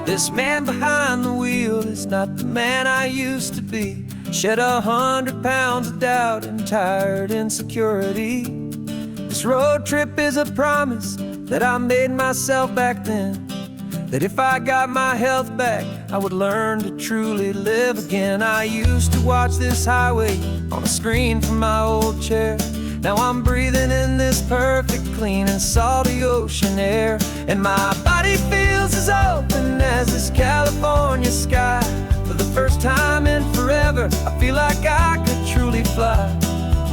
This man behind the wheel is not the man I used to be. Shed 100 pounds of doubt and tired insecurity. This road trip is a promise that I made myself back then, that if I got my health back, I would learn to truly live again. I used to watch this highway on a screen from my old chair. Now I'm breathing in this perfect, clean and salty ocean air. And my body feels as open as this California sky. For the first time in forever, I feel like I could truly fly.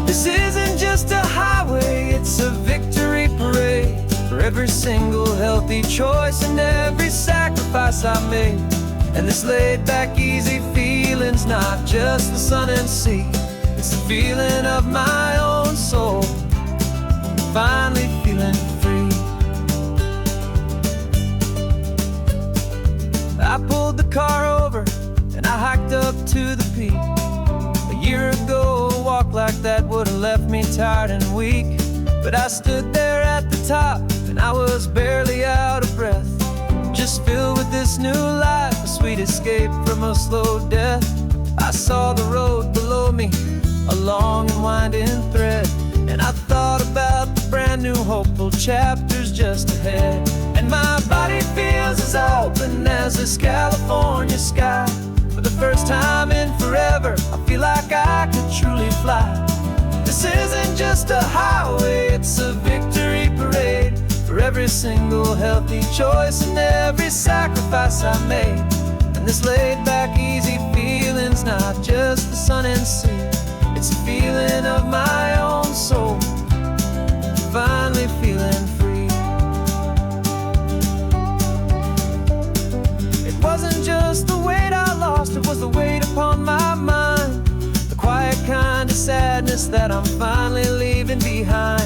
This isn't just a highway, it's a victory parade. For every single healthy choice and every sacrifice I made. And this laid back easy feeling's not just the sun and sea, it's the feeling of my own soul, finally feeling free. I pulled the car over and I hiked up to the peak. A year ago, a walk like that would have left me tired and weak. But I stood there at the top and I was barely out of breath, just filled with this new life, a sweet escape from a slow death. I saw the road below me, a long and winding thread, and I thought about the brand new hopeful chapters just ahead. And my body feels as open as this California sky. For the first time in forever, I feel like I could truly fly. This isn't just a highway, it's a victory parade. For every single healthy choice and every sacrifice I made. And this laid back easy feeling's not just the sun and sea, it's a feeling of my own soul, finally feeling free. It wasn't just the weight I lost, it was the weight upon my mind. The quiet kind of sadness that I'm finally leaving behind.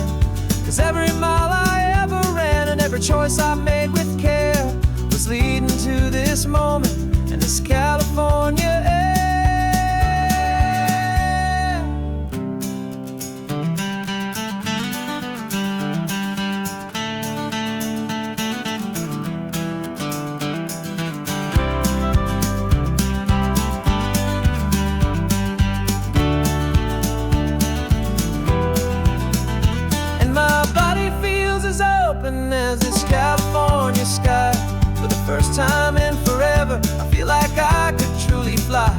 'Cause every mile I ever ran and every choice I made with care was leading to this moment and this California air. As this California sky. For the first time in forever, I feel like I could truly fly.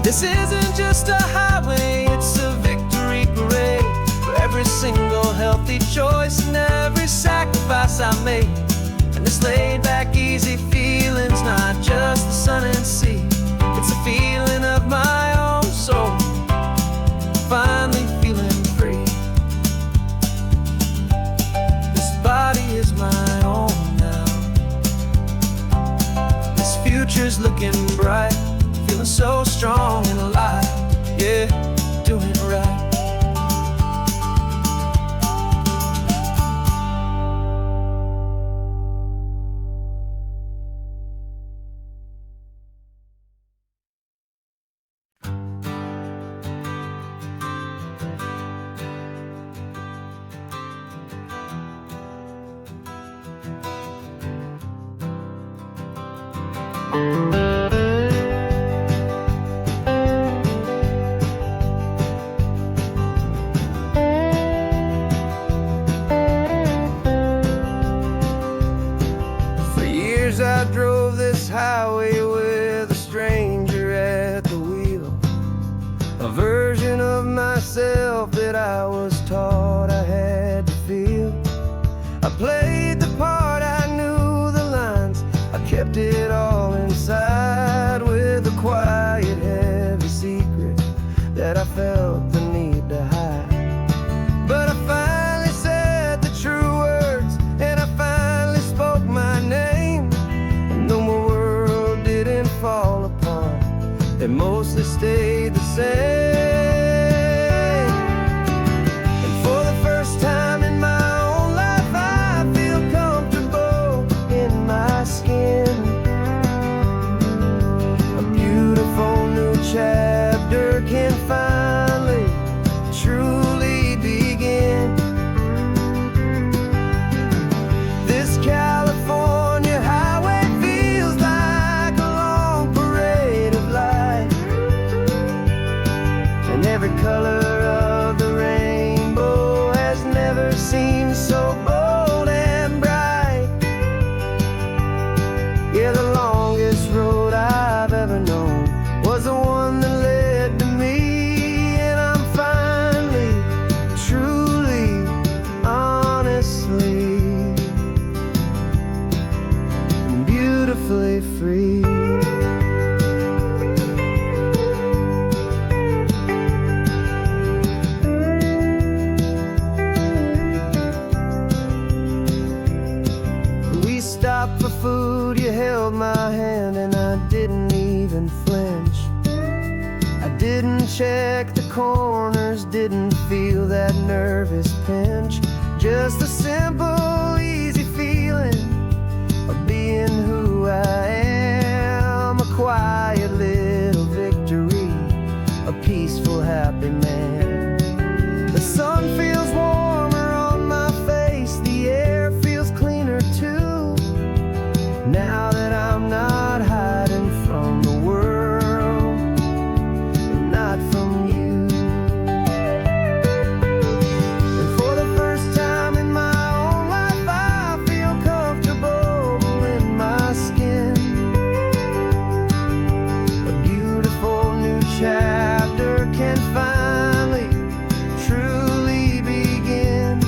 This isn't just a highway, it's a victory parade. For every single healthy choice and every sacrifice I made. And this laid back easy feeling's not just the sun and sea, it's a feeling of my own soul, finally feeling free. Body is my own now. This future's looking bright, feeling so strong and alive. Yeah, doing it right. For years I drove this highway with a stranger at the wheel, a version of myself that I was taught I had to feel. I played the part, I knew the lines, I kept it all inside with a quiet, heavy secret that I felt the need to hide. But I finally said the true words, and I finally spoke my name. And though my world didn't fall apart, it mostly stayed the same. And for the first time in my own life, I feel comfortable in my skin. A beautiful new chapter can finally And every color of the rainbow has never seemed so bold and bright. Yeah, the longest road I've ever known was the one that led to me. And I'm finally, truly, honestly, and beautifully free. We stopped for food, you held my hand, and I didn't even flinch. I didn't check the corners, didn't feel that nervous pinch. Just a simple, easy feeling of being who I am. A quiet little victory, a peaceful, happy man. The sun feels warmer on my face, the air feels cleaner too, now that I'm not hiding from the world, and not from you. And for the first time in my own life, I feel comfortable in my skin. A beautiful new chapter can finally, truly begin.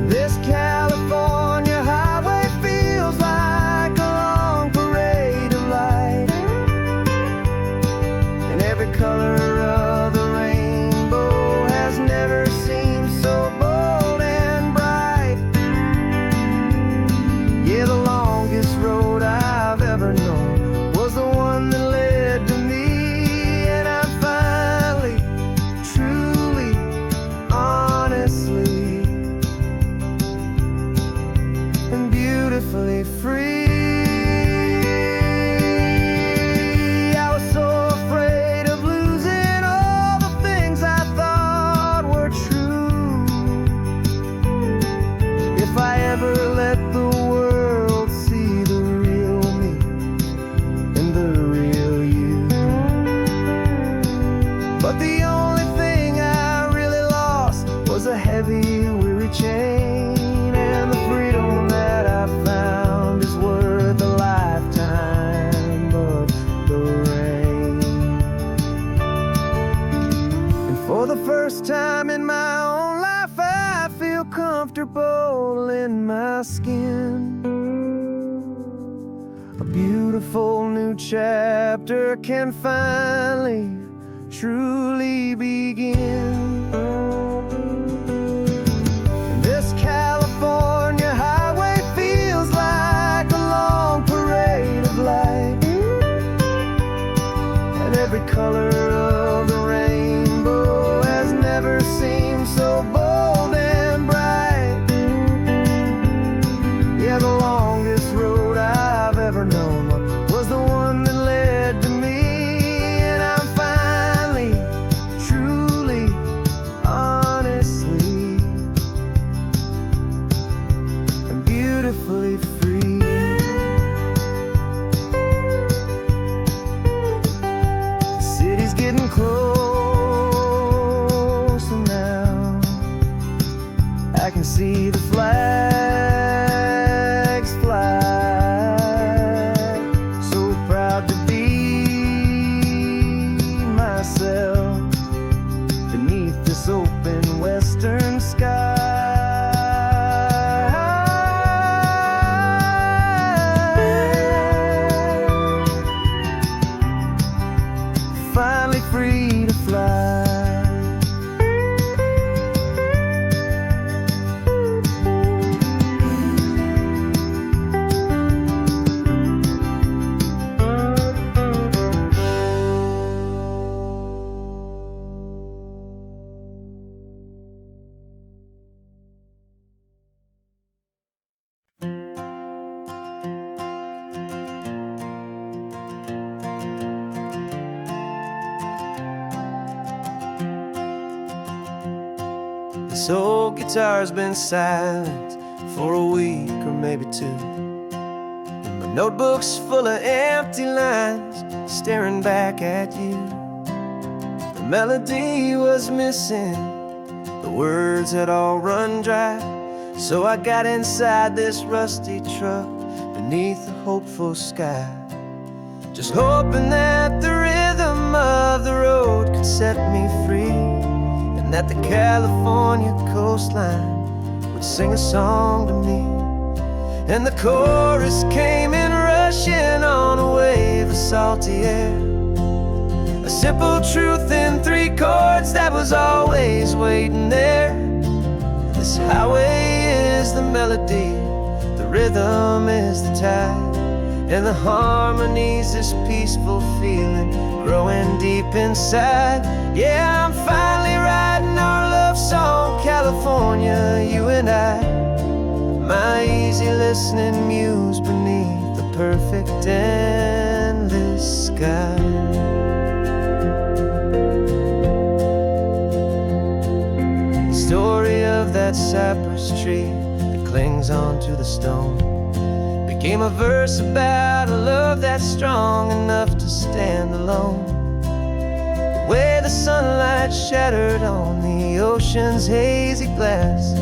This California highway feels like a long parade of light, and every color of the rainbow has never seemed so bold and bright. Yeah, the longest road I've ever known was the one that led to me. And I'm finally, truly, honestly, and beautifully free. I was so afraid of losing all the things I thought were true. If I ever let the world see the real me and the real you. But the only thing I really lost was a heavy, weary chain. And the freedom that I found is worth a lifetime of the rain. And for the first time in my own life, I feel comfortable in my skin. A beautiful new chapter can finally, truly begin. This California highway feels like a long parade of light, and every color of the rainbow has never seemed so bold and bright. Yeah, the longest road I've ever known was the one that led to me. And I'm finally, truly, honestly, and beautifully free. The city's getting closer now. I can see the flags fly. So proud to be myself beneath this open western sky. Finally free to fly. This old guitar's been silent for a week or maybe two, and my notebook's full of empty lines staring back at you. melody was missing, the words had all run dry. So I got inside this rusty truck beneath a hopeful sky, just hoping that the rhythm of the road could set me free, and that the California coastline would sing a song to me. And the chorus came in rushing on a wave of salty air, a simple truth in 3 chords that was always waiting there. This highway is the melody, the rhythm is the tide, and the harmony's this peaceful feeling growing deep inside. Yeah, I'm finally writing our love song, California, you and I, my easy listening muse beneath the perfect endless sky. The story of that cypress tree that clings onto the stone became a verse about a love that's strong enough to stand alone. The way the sunlight shattered on the ocean's hazy glass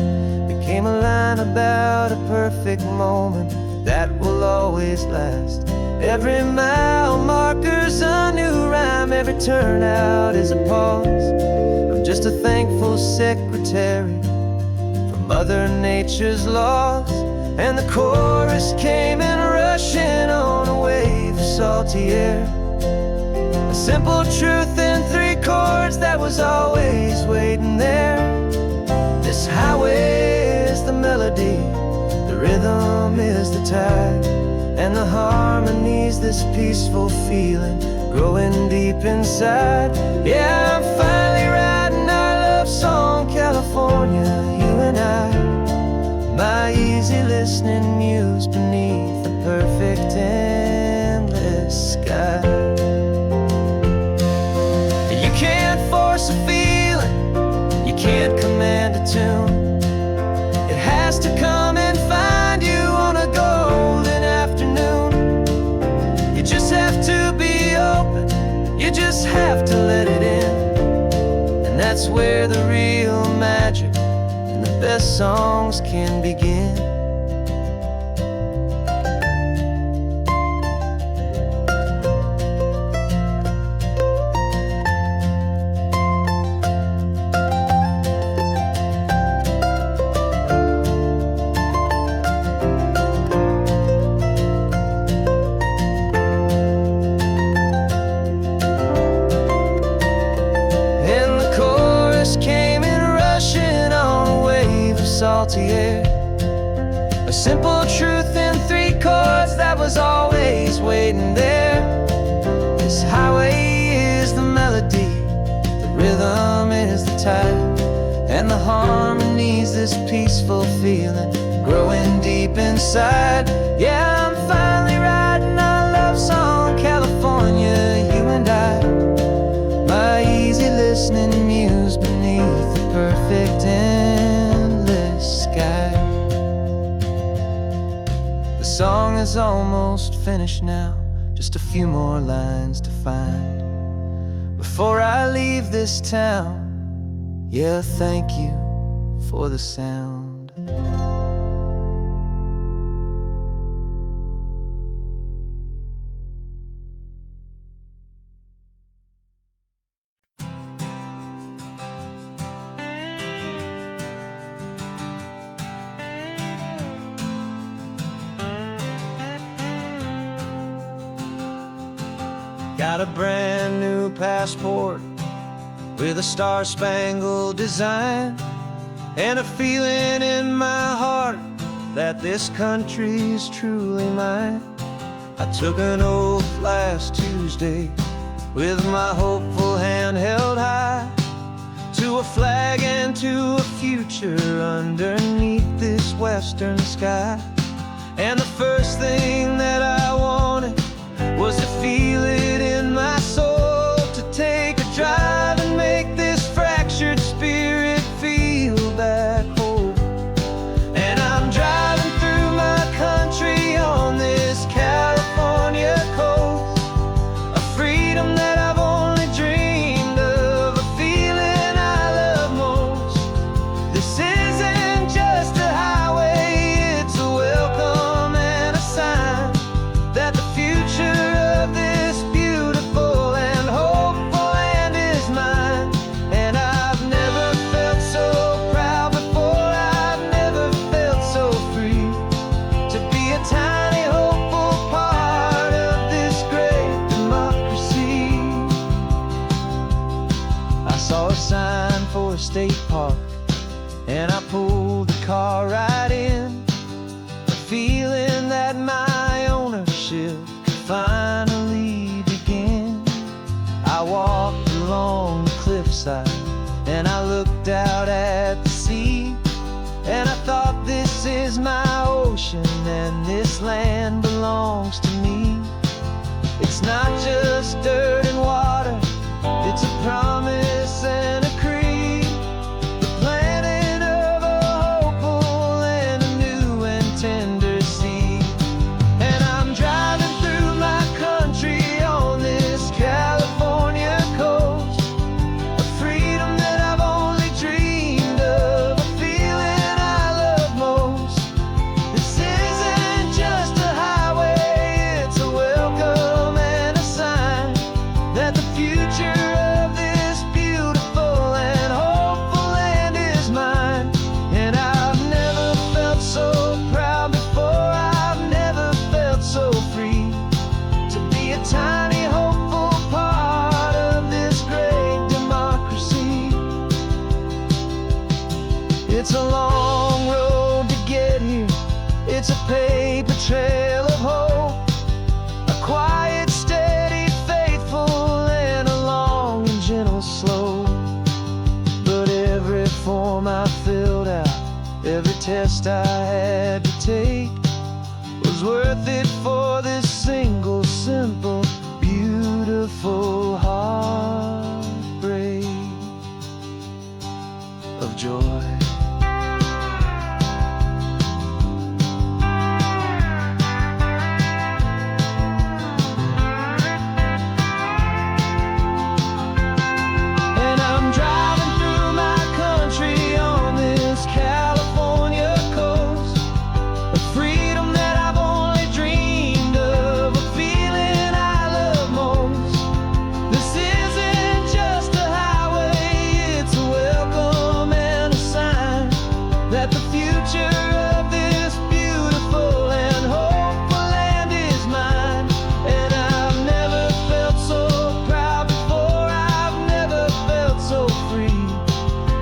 became a line about a perfect moment that will always last. Every mile marker's a new rhyme, every turnout is a pause. I'm just a thankful secretary for Mother Nature's laws. And the chorus came in rushing on a wave of salty air, a simple truth in 3 chords that was always waiting there. This highway is the melody, the rhythm is the tide, and the harmony's this peaceful feeling growing deep inside. Yeah, I'm finally writing our love song, California, you and I, my easy listening muse beneath the perfect endless sky. You can't force a feeling, you can't command a tune. It has to come and find you on a golden afternoon. You just have to be open, you just have to let it in, and that's where the real magic and the best songs can begin. Came in rushing on a wave of salty air, a simple truth in 3 chords that was always waiting there. This highway is the melody, the rhythm is the tide, and the harmony's this peaceful feeling growing deep inside. Yeah, I'm finally writing our love song, California, you and I, my easy listening muse beneath the perfect endless sky. The song is almost finished now, just a few more lines to find before I leave this town. Yeah, thank you for the sound. Got a brand new passport with a star-spangled design, and a feeling in my heart that this country's truly mine. I took an oath last Tuesday with my hopeful hand held high, to a flag and to a future underneath this western sky. And the first thing that I wanted was to feel it in my soul, to take a drive and make this fractured spirit feel back home. And I'm driving through my country on this California coast, a freedom that I've only dreamed of, a saw a sign for a state park, and I pulled the car right in, feeling that my ownership could finally begin. I walked along the cliffside and I looked out at the sea, and I thought, this is my ocean and this land belongs to me. It's not just dirt and water, it's a promise and a creed, the planting of a hopeful and a new and tender seed. And I'm driving through my country on this California coast, a freedom that I've only dreamed of, a feeling I love most. This isn't just a highway, it's a welcome and a sign that the future of this beautiful and hopeful land is mine. And I've never felt so proud before, I've never felt so free to be a tiny hopeful part of this great democracy. It's a long road to get here, it's a paper trail of hope, a quiet, steady, faithful, and a long and gentle slope. But every form I filled out, every test I had to take, was worth it for this single, simple, beautiful heartbreak of joy. And I'm driving through my country on this California coast, a freedom that I've only dreamed of, a feeling I love most. This isn't just a highway, it's a welcome and a sign that the future of this beautiful and hopeful land is mine. And I've never felt so proud before, I've never felt so free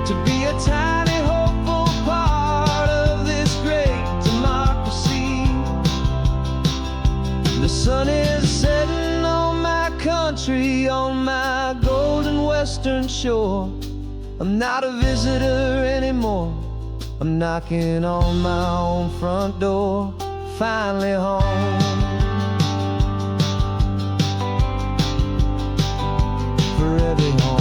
to be a tiny hopeful part of this great democracy. The sun is setting on my country, on my golden western shore. I'm not a visitor anymore, I'm knocking on my own front door, finally home. Forever home.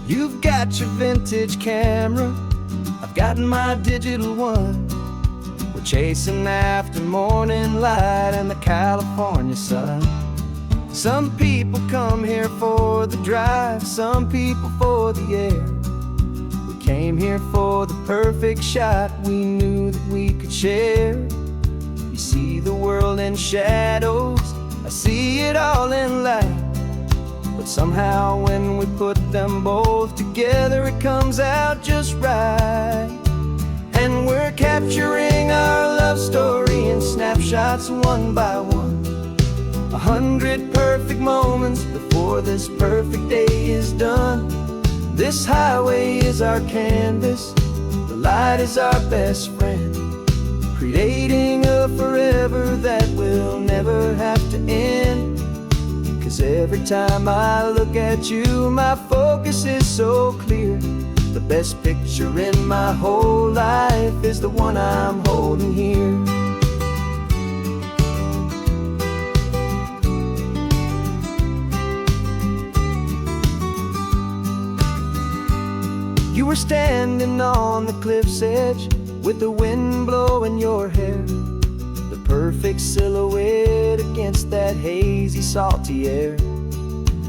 You've got your vintage camera, I've got my digital one. We're chasing after morning light and the California sun. Some people come here for the drive, some people for the air. We came here for the perfect shot we knew that we could share. You see the world in shadows, I see it all in light. But somehow when we put them both together, it comes out just right. And we're capturing our love story in snapshots one by one. 100 perfect moments before this perfect day is done. This highway is our canvas, the light is our best friend, creating a forever that will never have to end. 'Cause every time I look at you, my focus is so clear. The best picture in my whole life is the one I'm holding here. You were standing on the cliff's edge with the wind blowing your hair, the perfect silhouette against that hazy, salty air.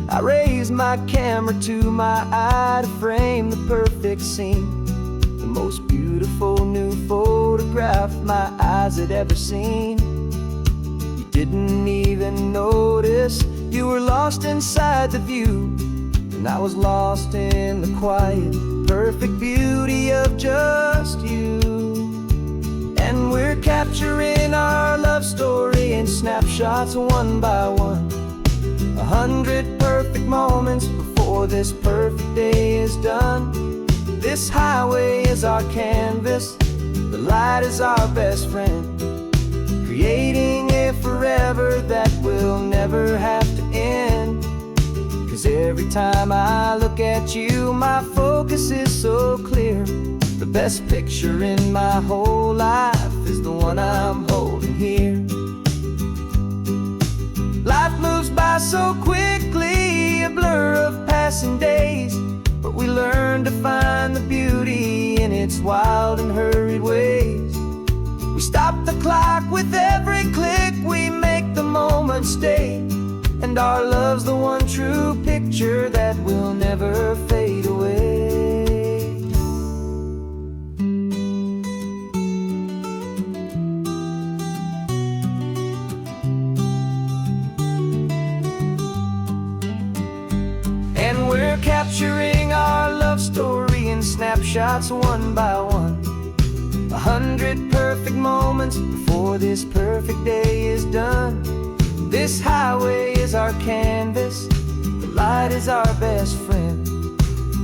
I raised my camera to my eye to frame the perfect scene, the most beautiful new photograph my eyes had ever seen. You didn't even notice you were lost inside the view, and I was lost in the quiet, perfect beauty of just you. And we're capturing our love story in snapshots one by one, 100 perfect moments before this perfect day is done. This highway is our canvas, the light is our best friend, creating a forever that will never have to end. 'Cause every time I look at you, my focus is so clear. The best picture in my whole life is the one I'm holding here. Life moves by so quickly, a blur of passing days, but we learn to find the beauty in its wild and hurried ways. We stop the clock with every click, we make the moment stay, and our love's the one true picture that will never fade away. And we're capturing our love story in snapshots one by one, 100 perfect moments before this perfect day is done. This highway is our canvas, the light is our best friend,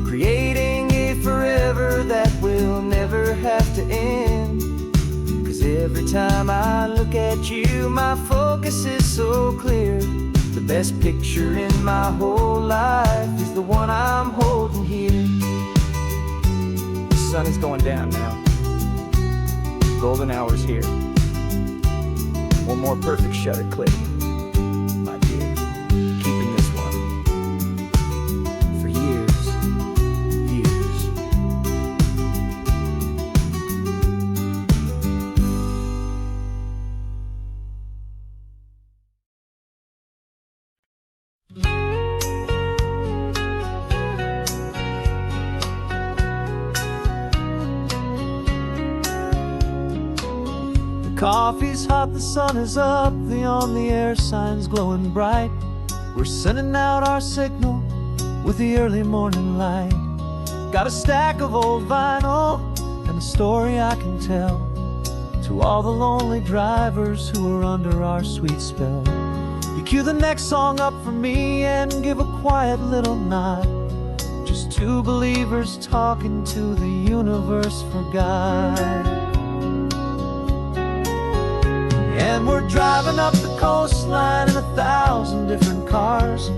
creating a forever that will never have to end. 'Cause every time I look at you, my focus is so clear. The best picture in my whole life is the one I'm holding here. The sun is going down now. Golden hour's here. One more perfect shutter click, my dear. Keeping this one for years, years. Coffee's hot, the sun is up, the on-the-air sign's glowing bright. We're sending out our signal with the early morning light. Got a stack of old vinyl and a story I can tell to all the lonely drivers who are under our sweet spell. You cue the next song up for me and give a quiet little nod. Just two believers talking to the universe for God. And we're driving up the coastline in 1,000 different cars,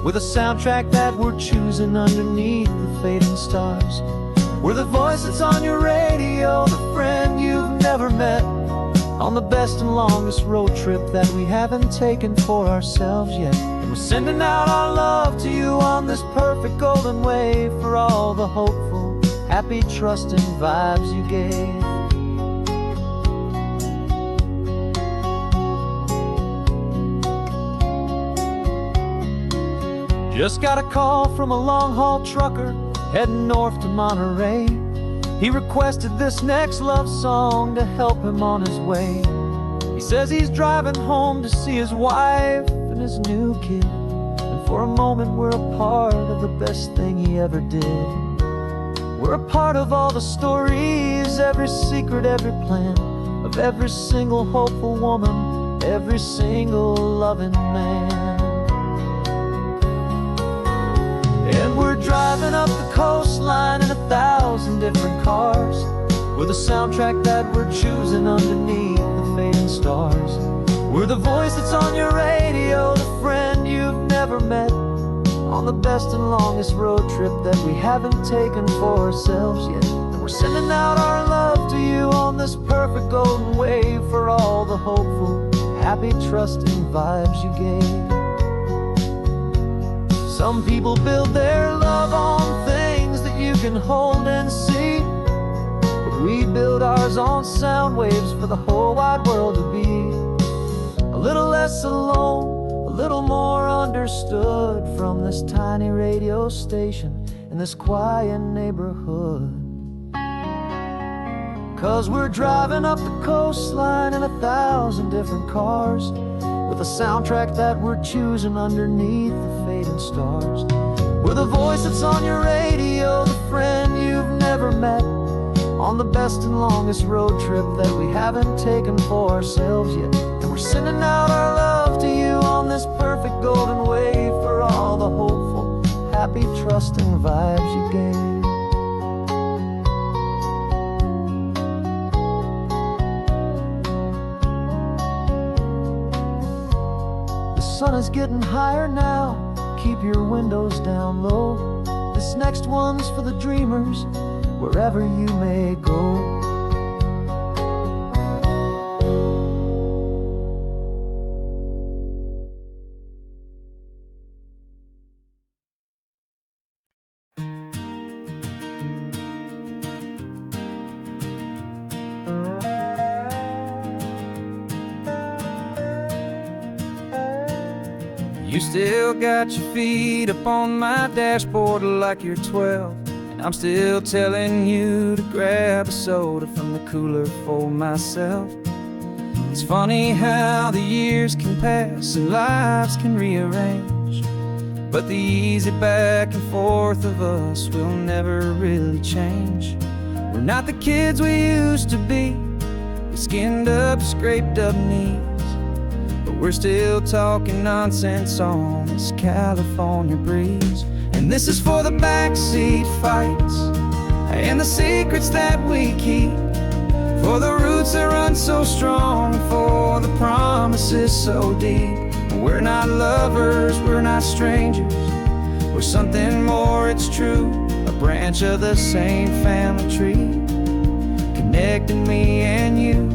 with a soundtrack that we're choosing underneath the fading stars. We're the voice that's on your radio, the friend you've never met, on the best and longest road trip that we haven't taken for ourselves yet. And we're sending out our love to you on this perfect golden wave, for all the hopeful, happy, trusting vibes you gave. Just got a call from a long-haul trucker heading north to Monterey. He requested this next love song to help him on his way. He says he's driving home to see his wife and his new kid, and for a moment we're a part of the best thing he ever did. We're a part of all the stories, every secret, every plan, of every single hopeful woman, every single loving man. And we're driving up the coastline in 1,000 different cars, with a soundtrack that we're choosing underneath the fading stars. We're the voice that's on your radio, the friend you've never met, on the best and longest road trip that we haven't taken for ourselves yet. And we're sending out our love to you on this perfect golden wave, for all the hopeful, happy, trusting vibes you gave. Some people build their love on things that you can hold and see, but we build ours on sound waves for the whole wide world to be. A little less alone, a little more understood from this tiny radio station in this quiet neighborhood. 'Cause we're driving up the coastline in 1,000 different cars, with a soundtrack that we're choosing underneath the fading stars. We're the voice that's on your radio, the friend you've never met, on the best and longest road trip that we haven't taken for ourselves yet. And we're sending out our love to you on this perfect golden wave, for all the hopeful, happy, trusting vibes you gave. The sun is getting higher now, keep your windows down low. This next one's for the dreamers, wherever you may go. You still got your feet up on my dashboard like you're 12, and I'm still telling you to grab a soda from the cooler for myself. It's funny how the years can pass and lives can rearrange, but the easy back and forth of us will never really change. We're not the kids we used to be, with skinned up, scraped up knees, but we're still talking nonsense on this California breeze. And this is for the backseat fights and the secrets that we keep, for the roots that run so strong, for the promises so deep. We're not lovers, we're not strangers, we're something more, it's true, a branch of the same family tree, connecting me and you.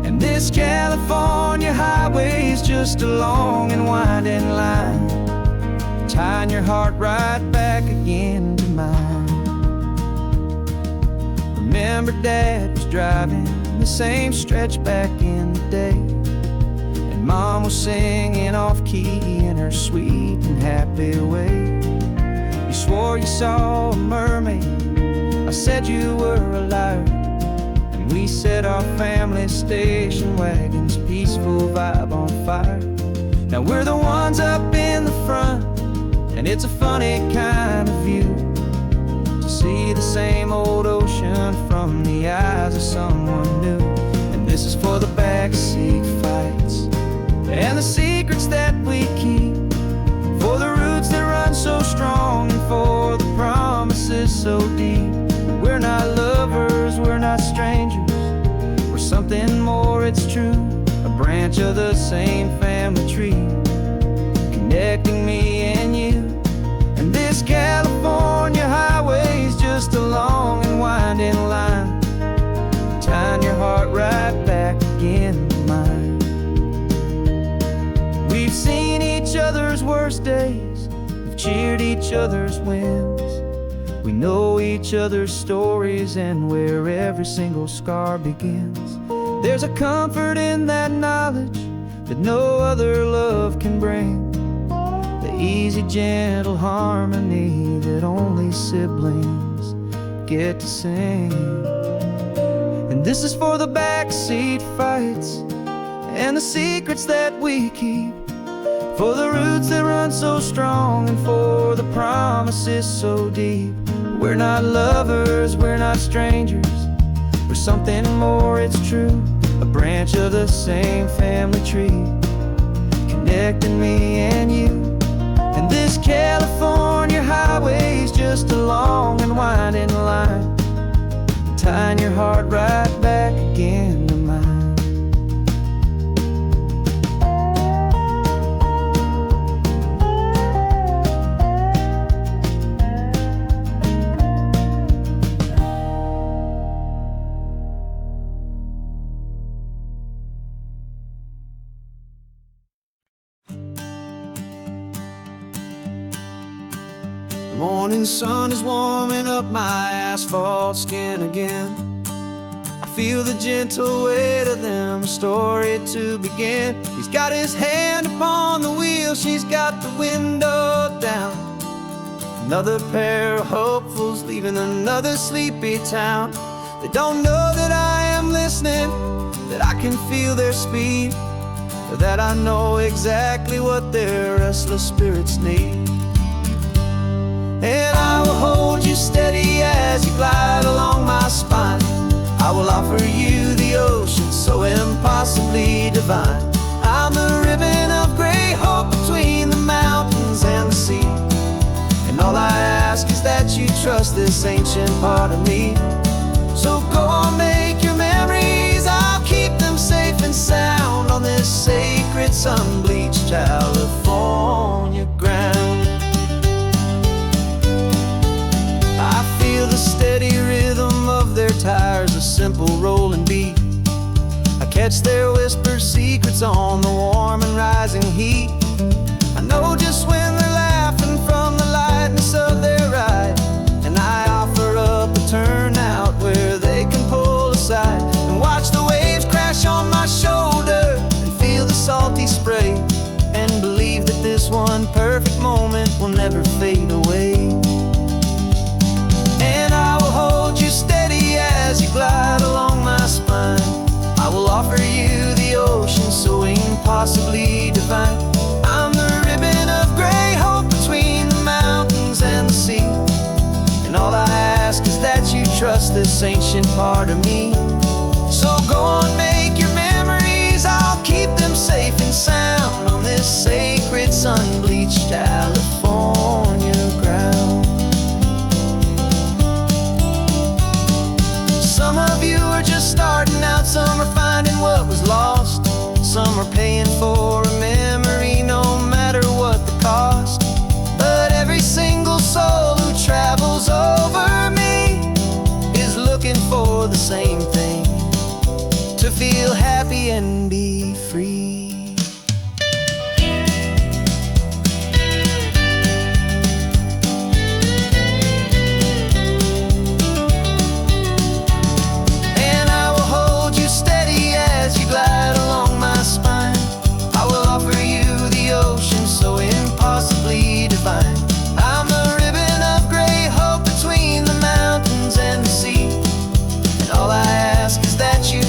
And this California highway is just a long and winding line, tying your heart right back again to mine. Remember Dad was driving the same stretch back in the day, and Mom was singing off-key in her sweet and happy way. You swore you saw a mermaid, I said you were a liar, and we set our family station wagon's peaceful vibe on fire. Now we're the ones up in the front, and it's a funny kind of view to see the same old ocean from the eyes of someone new. And this is for the backseat fights and the secrets that we keep, for the roots that run so strong, and for the promises so deep. We're not lovers, we're not strangers, we're something more, it's true, a branch of the same family tree, connecting me and you. And this California highway is just a long and winding line, tying your heart right back again to mine. We've seen each other's worst days, we've cheered each other's wins, we know each other's stories and where every single scar begins. There's a comfort in that knowledge that no other love can bring, the easy, gentle harmony that only siblings get to sing. And this is for the backseat fights and the secrets that we keep, for the roots that run so strong, and for the promises so deep. We're not lovers, we're not strangers, we're something more, it's true, a branch of the same family tree, connecting me and you. And this California highway is just a long and winding line, tying your heart right back again to mine. The morning sun is warming up my asphalt skin again. I feel the gentle weight of them, a story to begin. He's got his hand upon the wheel, she's got the window down. Another pair of hopefuls leaving another sleepy town. They don't know that I am listening, that I can feel their speed, or that I know exactly what their restless spirits need. And I will hold you steady as you glide along my spine. I will offer you the ocean so impossibly divine. I'm the ribbon of gray hope between the mountains and the sea. And all I ask is that you trust this ancient part of me. So go on, make your memories, I'll keep them safe and sound on this sacred sun-bleached California ground. I feel the steady rhythm of their tires, a simple rolling beat. I catch their whispered secrets on the warm and rising heat. I know just when they're laughing from the lightness of their ride, and I offer up a turnout where they can pull aside and watch the waves crash on my shoulder and feel the salty spray, and believe that this one perfect moment will never fade away. And I will hold you steady as you glide along my spine. I will offer you the ocean so impossibly divine. I'm the ribbon of gray hope between the mountains and the sea. And all I ask is that you trust this ancient part of me. So go on, make your memories, I'll keep them safe and sound on this sacred sun-bleached California ground. Some of you are just starting out, some are finding what was lost, some are paying for a memory no matter what the cost. But every single soul who travels over me is looking for the same thing, to feel happy and be free.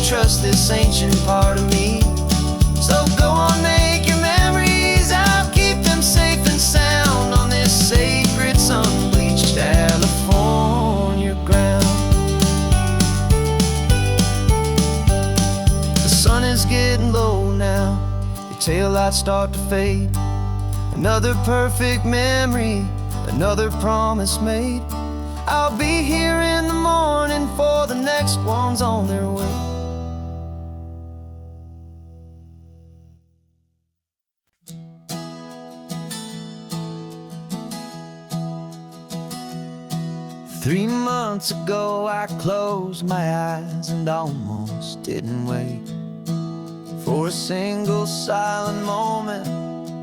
Trust this ancient part of me. So go on, make your memories, I'll keep them safe and sound on this sacred sun-bleached California ground. The sun is getting low now, your taillights start to fade. Another perfect memory, another promise made. I'll be here in the morning for the next ones on their way. 3 months ago I closed my eyes and almost didn't wait for a single silent moment.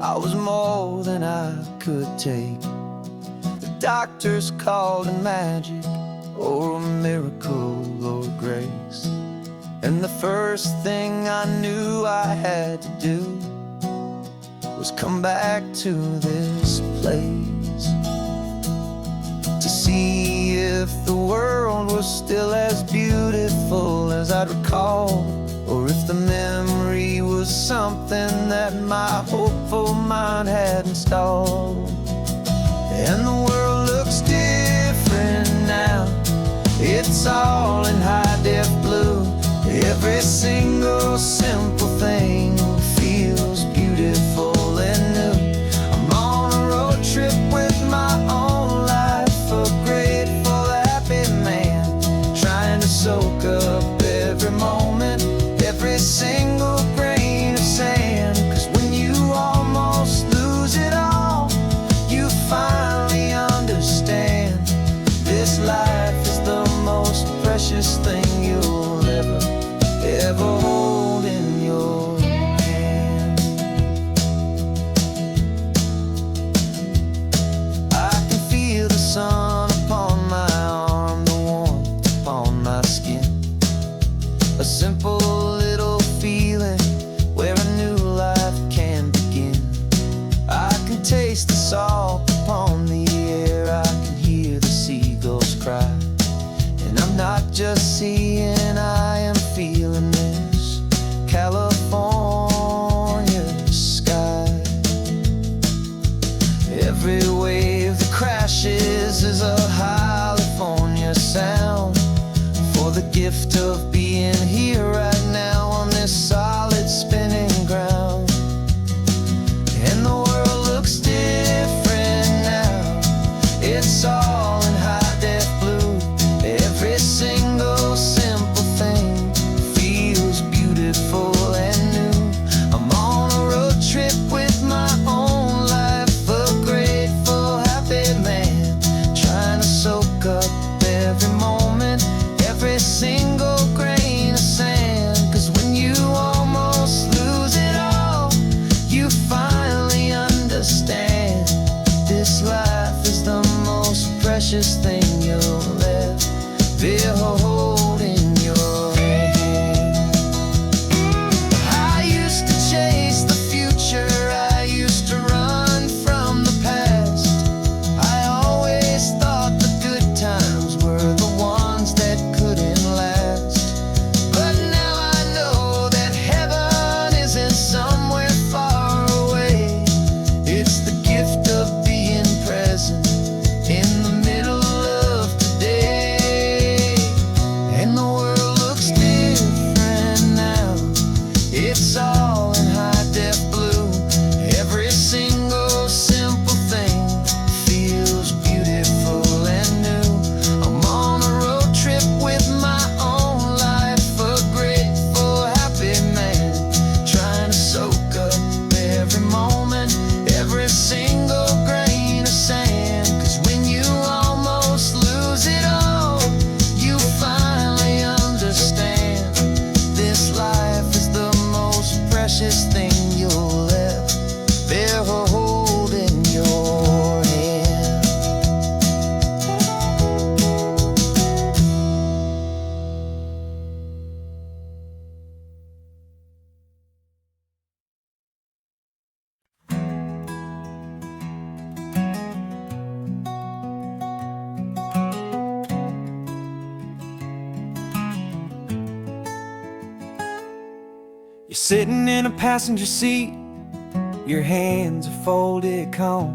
I was more than I could take. The doctors called it magic, or a miracle, or grace. And the first thing I knew I had to do was come back to this place, to see if the world was still as beautiful as I'd recall, or if the memory was something that my hopeful mind had installed. And the world looks different now, it's all in high-def blue. Every single simple thing feels beautiful and new. I'm on a road trip with my own life, a grateful, happy man, trying to soak up every moment, every single grain of sand. 'Cause when you almost lose it all, you finally understand this life is the most precious thing you'll ever hold in your taste the salt upon the air. I can hear the seagulls cry. And I'm not just seeing, I am feeling this California sky. Every wave that crashes is a California sound. For the gift of being here right now on this solid spinning ground. And the world looks different now. It's all in high def blue. Every single simple thing feels beautiful and new. I'm on a road trip with my own life, a grateful, happy man, trying to soak up every moment, every single grain of sand. 'Cause when you almost lose it all, you finally understand this life is the most precious thing you'll ever hold in your hand. I used to chase the future, I used to run from the past. I always thought the good times were the ones that couldn't last. But now I know that heaven isn't somewhere far away. It's the gift of being present in the middle of today. And the world looks different now. It's all in high def blue. Every single simple thing feels beautiful and new. I'm on a road trip with my own life, a grateful, happy man, trying to soak up every moment, every single grain of sand. 'Cause when you almost lose it all, you finally understand this life is the most precious thing you'll ever hold in your hand. You're sitting in a passenger seat, your hands are folded calm.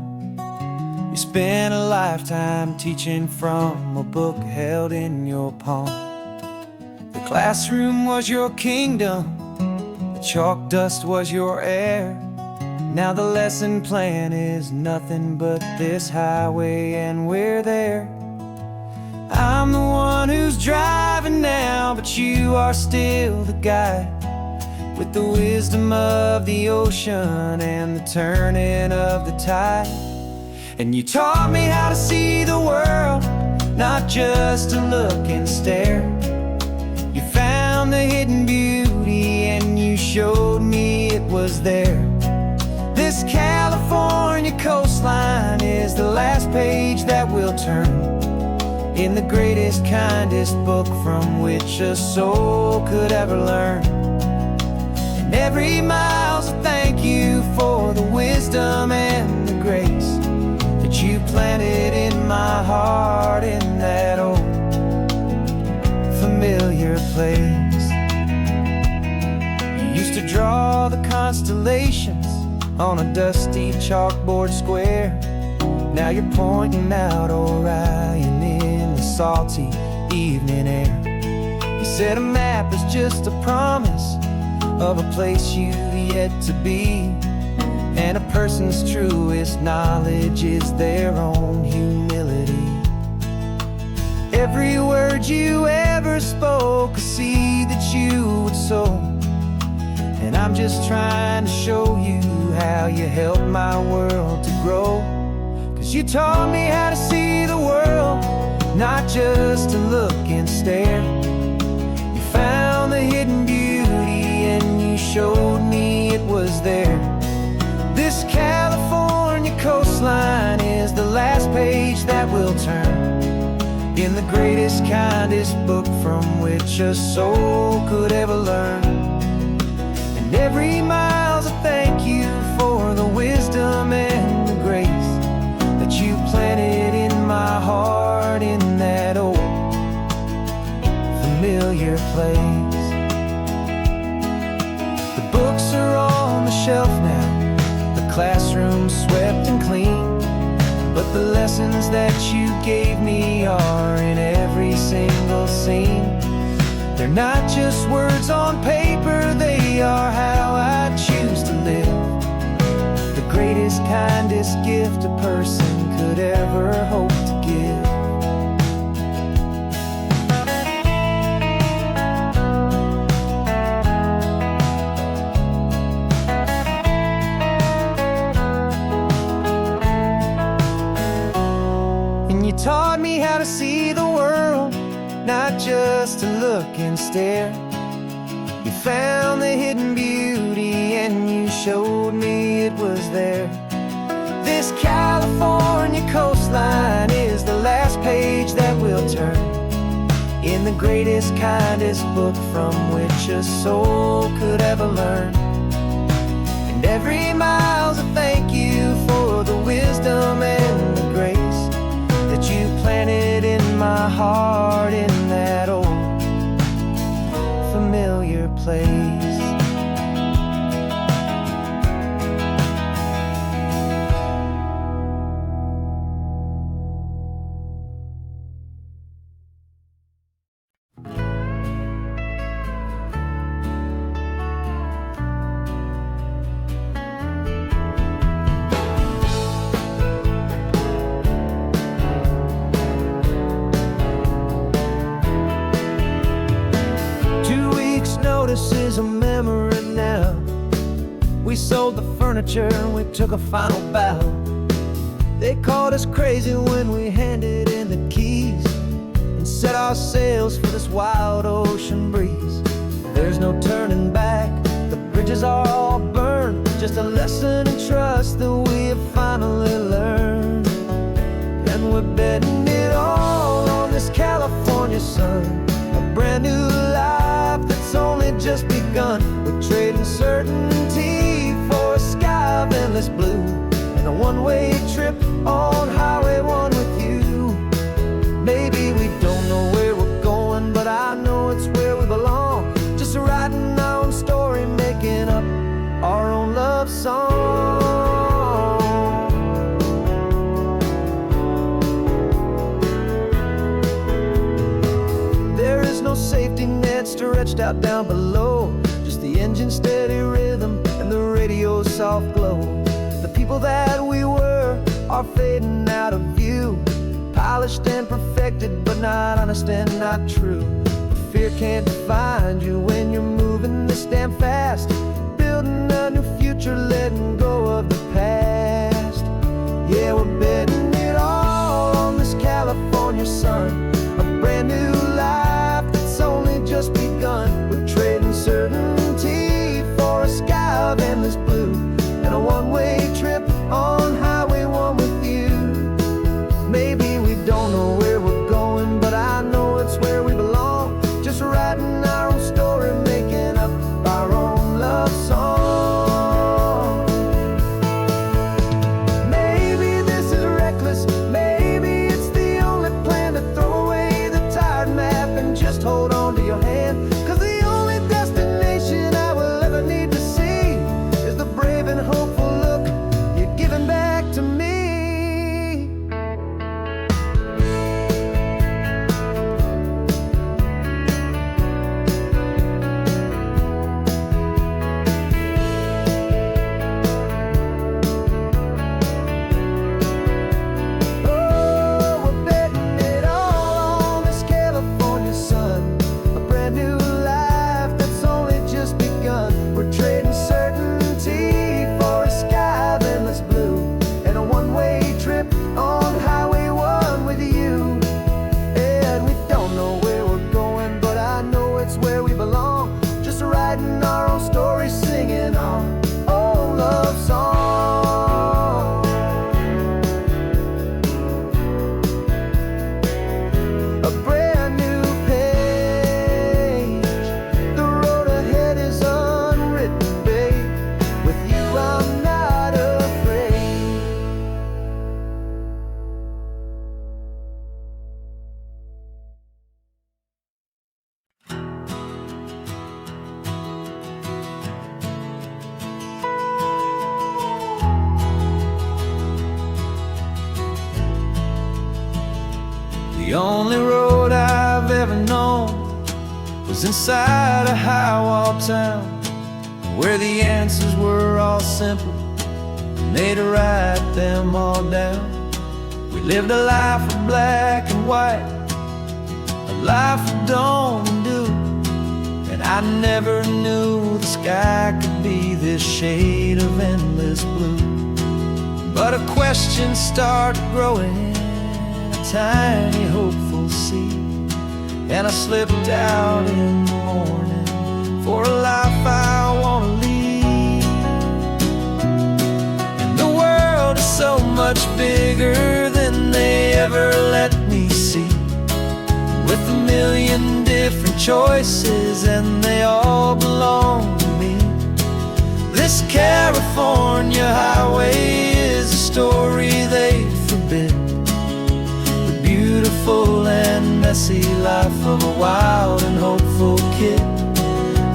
You spent a lifetime teaching from a book held in your palm. The classroom was your kingdom, the chalk dust was your air. Now the lesson plan is nothing but this highway and we're there. I'm the one who's driving now, but you are still the guide, with the wisdom of the ocean and the turning of the tide. And you taught me how to see the world, not just to look and stare. You found the hidden beauty and you showed me it was there. This California coastline is the last page that we'll turn in the greatest, kindest book from which a soul could ever learn. And every mile's a thank you for the wisdom and the grace that you planted in my heart in that old familiar place. You used to draw the constellations on a dusty chalkboard square. Now you're pointing out Orion in the salty evening air. You said a map is just a promise of a place you've yet to be, and a person's truest knowledge is their own humility. Every word you ever spoke, a seed that you would sow. And I'm just trying to show you how you helped my world to grow. 'Cause you taught me how to see the world, not just to look and stare. You found the hidden beauty and you showed me it was there. This California coastline is the last page that we'll turn in the greatest, kindest book from which a soul could ever learn. And every mile's a thank you for the wisdom and the grace classroom swept and clean, but the lessons that you gave me are in every single scene. They're not just words on paper, they are how I choose to live. The greatest, kindest gift a person could ever hope to give. And you taught me how to see the world, not just to look and stare. You found the hidden beauty and you showed me it was there. This California coastline is the last page that we'll turn in the greatest, kindest book from which a soul could ever learn. And every mile's a thank you for the wisdom and the grace that you planted in my heart in that old familiar place. 2 weeks' notice is a memory now. We sold the furniture and we took a final bow. They called us crazy when we handed in the keys and set our sails for this wild ocean breeze. There's no turning back, the bridges are all burned, just a lesson in trust that we have finally learned. And we're betting it all on this California sun, a brand new life that's only just begun. We're trading certainty for a sky of endless blue and a one-way trip on Highway 1 with you. Maybe we don't know where we're going, but I know it's where we belong. Just writing our own story, making up our own love song. There is no safety net stretched out down below, just the engine's steady rhythm and the radio's soft glow. The people that we were are fading out of view, polished and perfected, but not honest and not true. Fear can't find you when you're moving this damn fast, building a new future, letting go of the past. Yeah, we're betting it all on this California sun, a brand new life that's only just begun. We're trading certainty for a sky of endless blue and a one-way trip on Highway 1 with you. Maybe we don't know where we're going, but I know it's where we belong. Just writing our own story, making up our own love song. The only road I've ever known was inside a high-wall town, where the answers were all simple, and they'd write them all down. We lived a life of black and white, a life of dawn and dew, and I never knew the sky could be this shade of endless blue. But a question started growing, a tiny hopeful seed, and I slipped out in the morning for a life I want to lead. And the world is so much bigger than they ever let me see, with a million different choices and they all belong to me. This California highway is a story they forbid, the beautiful and messy life of a wild and hopeful kid.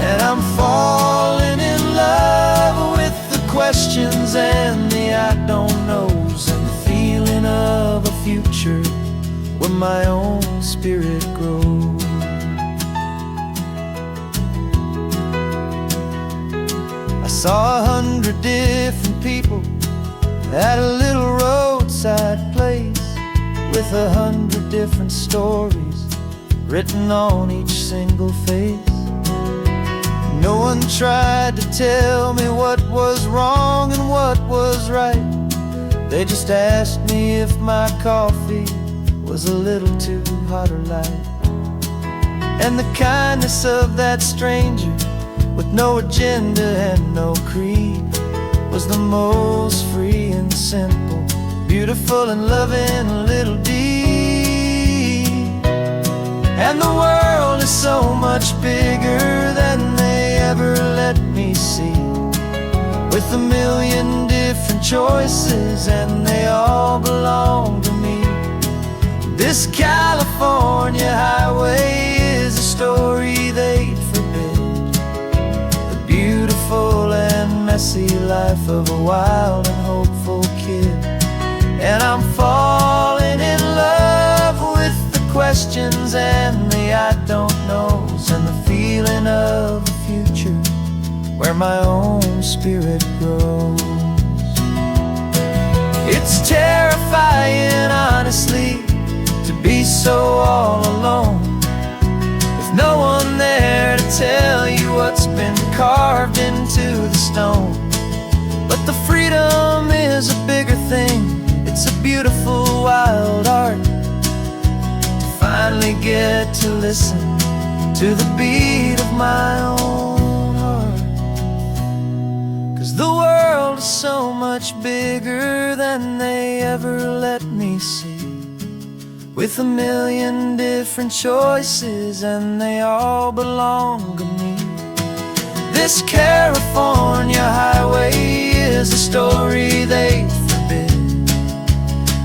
And I'm falling in love with the questions and the I don't knows, and the feeling of a future where my own spirit grows. I saw 100 different people at a little roadside place, with 100 different stories written on each single face. No one tried to tell me what was wrong and what was right. They just asked me if my coffee was a little too hot or light. And the kindness of that stranger, with no agenda and no creed, was the most free and simple, beautiful and loving little deed. And the world is so much bigger than they ever let me see, with a million different choices and they all belong to me. This California highway is a story they'd forbid, the beautiful and messy life of a wild and hopeful kid. And I'm falling in love with the questions and the I don't knows, and the feeling of a future where my own spirit grows. It's terrifying, honestly, to be so all alone, with no one there to tell you what's been carved into the stone. But the freedom is a bigger thing, it's a beautiful wild art, to finally get to listen to the beat of my own heart. 'Cause the world is so much bigger than they ever let me see, with a million different choices and they all belong to me. This California highway is a story they forbid,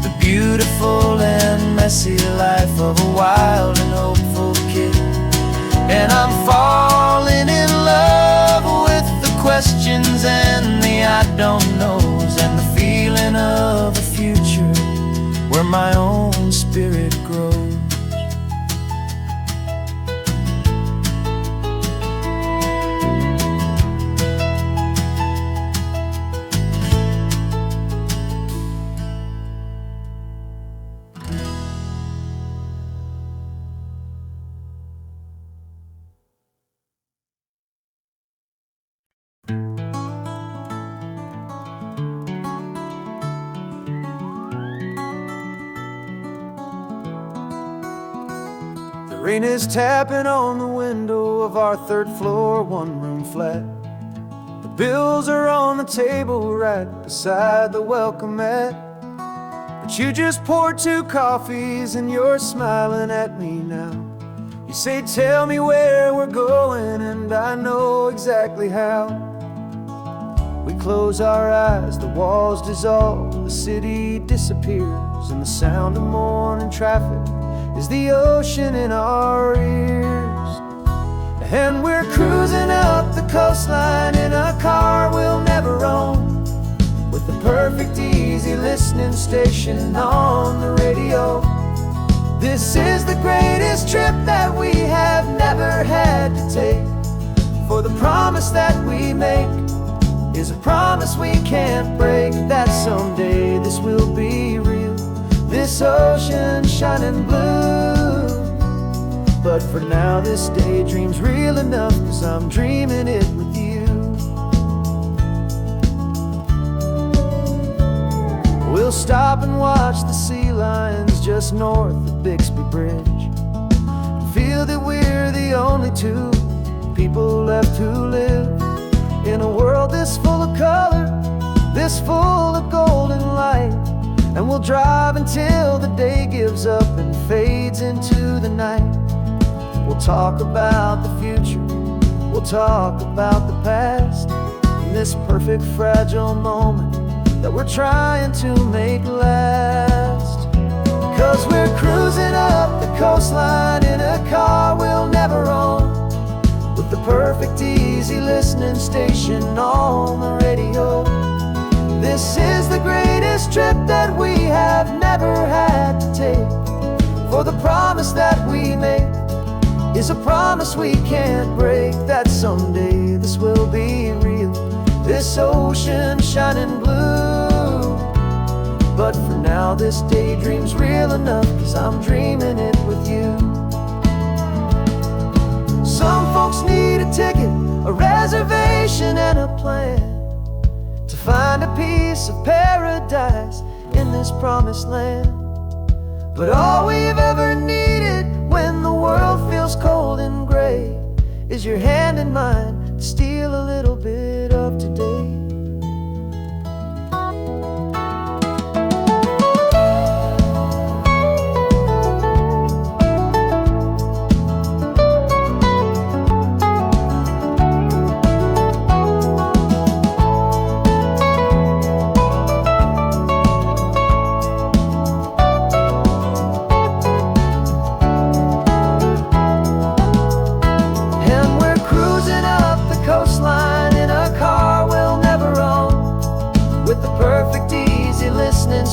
the beautiful and messy life of a wild and hopeful kid. And I'm falling in love with the questions and the I don't knows, and the feeling of a future where my own spirit grows. Rain is tapping on the window of our third floor, one-room flat. The bills are on the table right beside the welcome mat. But you just poured 2 coffees and you're smiling at me now. You say, tell me where we're going, and I know exactly how. We close our eyes, the walls dissolve, the city disappears, and the sound of morning traffic is the ocean in our ears. And we're cruising up the coastline in a car we'll never own, with the perfect easy listening station on the radio. This is the greatest trip that we have never had to take. For the promise that we make is a promise we can't break, that someday this will be real, this ocean shining blue. But for now this daydream's real enough, 'cause I'm dreaming it with you. We'll stop and watch the sea lions just north of Bixby Bridge, feel that we're the only two people left who live in a world this full of color, this full of golden light. And we'll drive until the day gives up and fades into the night. We'll talk about the future, we'll talk about the past, in this perfect fragile moment that we're trying to make last. 'Cause we're cruising up the coastline in a car we'll never own, with the perfect easy listening station on the radio. This is the greatest trip that we have never had to take. For the promise that we make is a promise we can't break, that someday this will be real, this ocean shining blue. But for now this daydream's real enough, 'cause I'm dreaming it with you. Some folks need a ticket, a reservation and a plan to find a piece of paradise in this promised land. But all we've ever needed when the world feels cold and gray is your hand in mine to steal a little bit of today.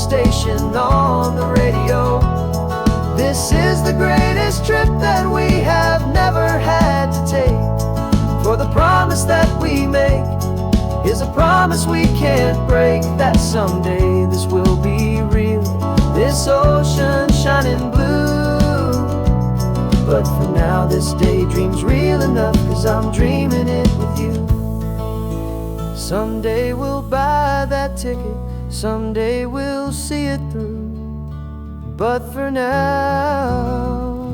Station on the radio. This is the greatest trip that we have never had to take. For the promise that we make is a promise we can't break, that someday this will be real, this ocean shining blue. But for now this daydream's real enough, 'cause I'm dreaming it with you. Someday we'll buy that ticket, someday we'll see it through. But for now,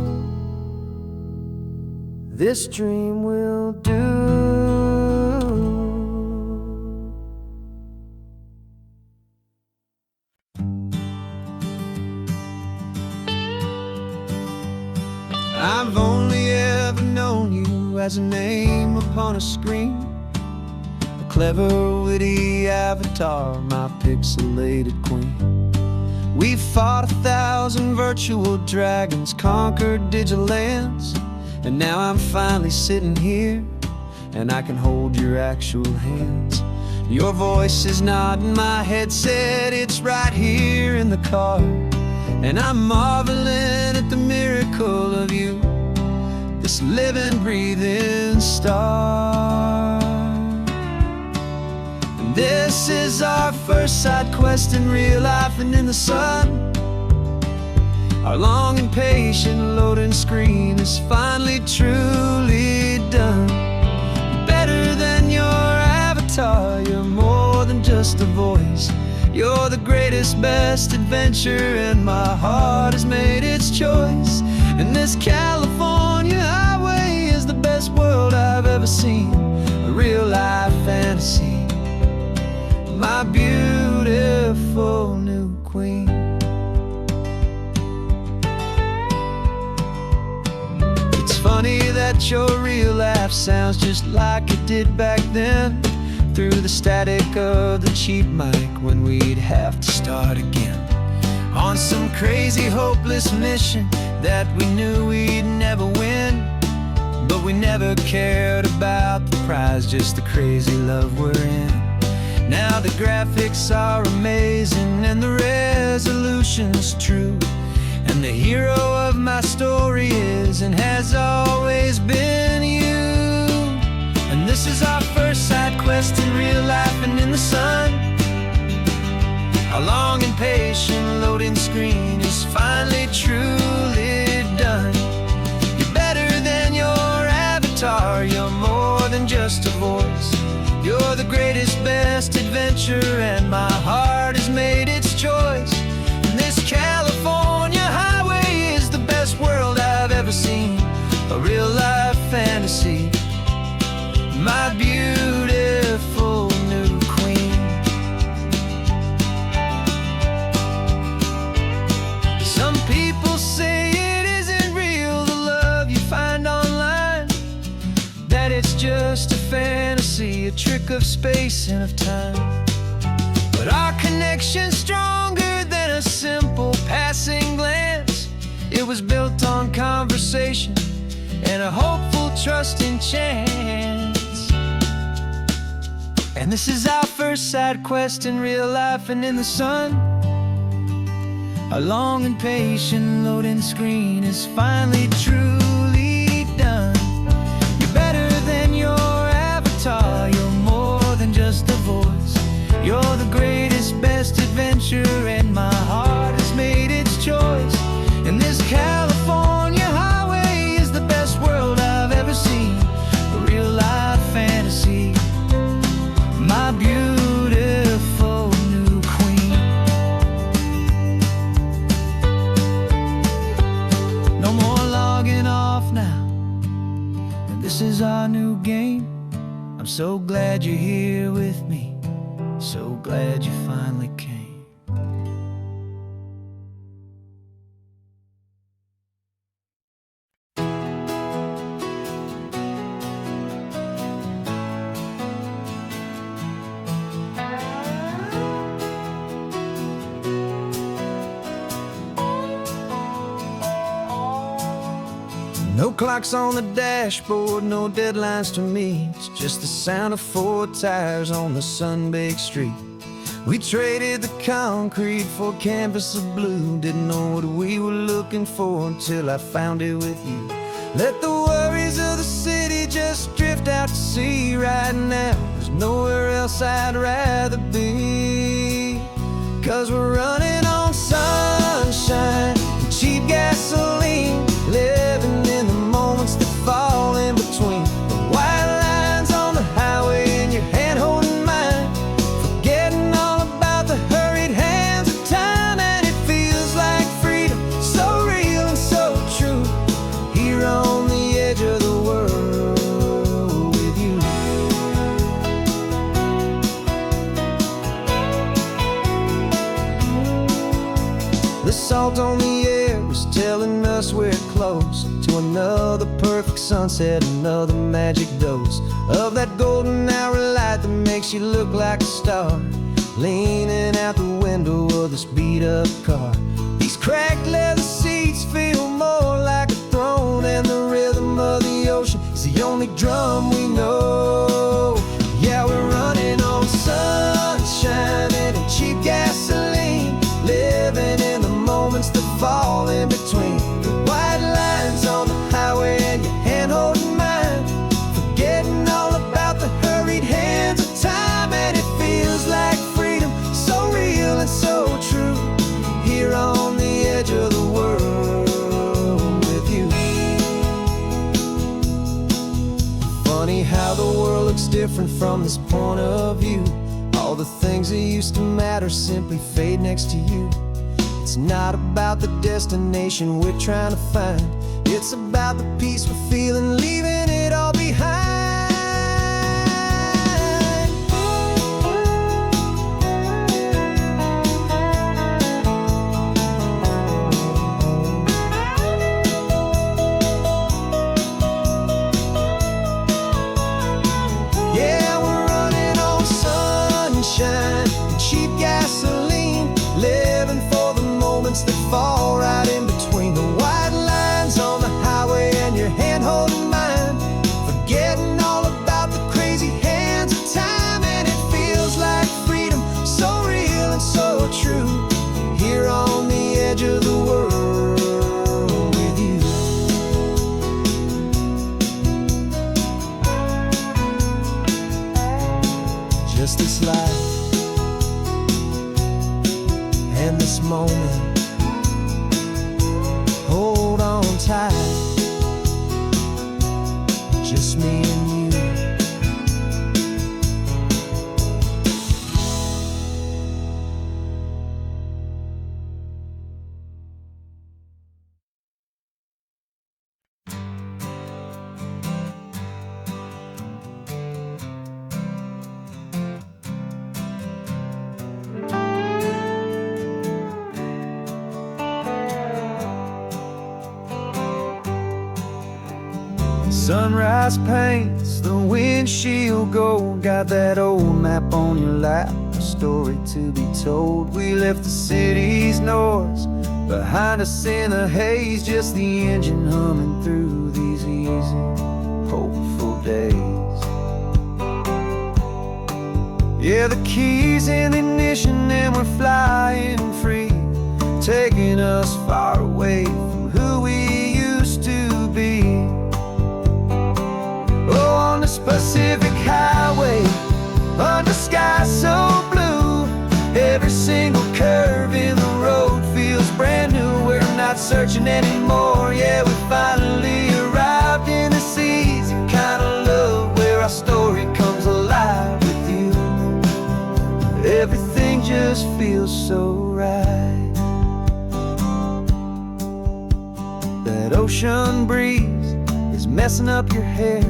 this dream will do. I've only ever known you as a name upon a screen, a clever, witty avatar, my pixelated queen. We fought 1,000 virtual dragons, conquered digital lands, and now I'm finally sitting here, and I can hold your actual hands. Your voice is not in my headset, it's right here in the car, and I'm marveling at the miracle of you, this living, breathing star. And this is our first side quest in real life and in the sun. Our long and patient loading screen is finally truly done. Better than your avatar, you're more than just a voice. You're the greatest, best adventure, and my heart has made its choice. And this California highway is the best world I've ever seen, a real life fantasy, my beautiful new queen. It's funny that your real laugh sounds just like it did back then, through the static of the cheap mic when we'd have to start again, on some crazy hopeless mission that we knew we'd never win. But we never cared about the prize, just the crazy love we're in. Now the graphics are amazing and the resolution's true, and the hero of my story is and has always been you. And this is our first side quest in real life and in the sun. Our long and patient loading screen is finally truly done. You're better than your avatar, you're more than just a voice. You're the greatest, best adventure, and my heart has made its choice. And this California highway is the best world I've ever seen, a real life fantasy, my beautiful new queen. Some people say it isn't real, the love you find online, that it's just a fantasy, a trick of space and of time. But our connection's stronger than a simple passing glance. It was built on conversation and a hopeful, trusting chance. And this is our first side quest in real life and in the sun. Our long and patient loading screen is finally truly done. You're better than your avatar, you're more than just a voice. You're the greatest, best adventure, and my heart has made its choice. And this California highway is the best world I've ever seen, a real life fantasy, my beautiful new queen. No more logging off now, and this is our new game. I'm so glad you're here with me, so glad you finally came. No clocks on the dashboard, no deadlines to meet. It's just the sound of 4 tires on the sun-baked street. We traded the concrete for a canvas of blue. Didn't know what we were looking for until I found it with you. Let the worries of the city just drift out to sea right now. There's nowhere else I'd rather be, 'cause we're running on sunshine and cheap gasoline, living in the moments that fall in between the white lines on the highway and your hand holding mine, forgetting all about the hurried hands of time. And it feels like freedom, so real and so true, here on the edge of the world with you. The salt on the air is telling us we're close to another perfect sunset, another magic dose of that golden hour light that makes you look like a star, leaning out the window of this beat-up car. These cracked leather seats feel more like a throne, and the rhythm of the ocean is the only drum we know. Yeah, we're running on sunshine and cheap gasoline, living in the moments that fall in between the white lines on the highway and your hand holding mine, forgetting all about the hurried hands of time. And it feels like freedom, so real and so true, here on the edge of the world with you. Funny how the world looks different from this point of view. All the things that used to matter simply fade next to you. It's not about the destination we're trying to find, it's about the peace we're feeling, leaving it all behind. Yeah, we're running on sunshine and cheap gasoline, living for the moments that fall right in between the white lines on the highway and your hand holding mine, forgetting all about the crazy hands of time. And it feels like freedom, so real and so true, here on the edge of the world this moment. Hold on tight, just me and you. Sunrise paints the windshield gold. Got that old map on your lap, a story to be told. We left the city's noise behind us in the haze, just the engine humming through these easy, hopeful days. Yeah, the keys in the ignition and we're flying free, taking us far away from who we used to be. Oh, on this Pacific highway, under sky so blue, every single curve in the road feels brand new. We're not searching anymore, yeah, we finally arrived in this easy kind of love where our story comes alive with you. Everything just feels so right. That ocean breeze is messing up your hair,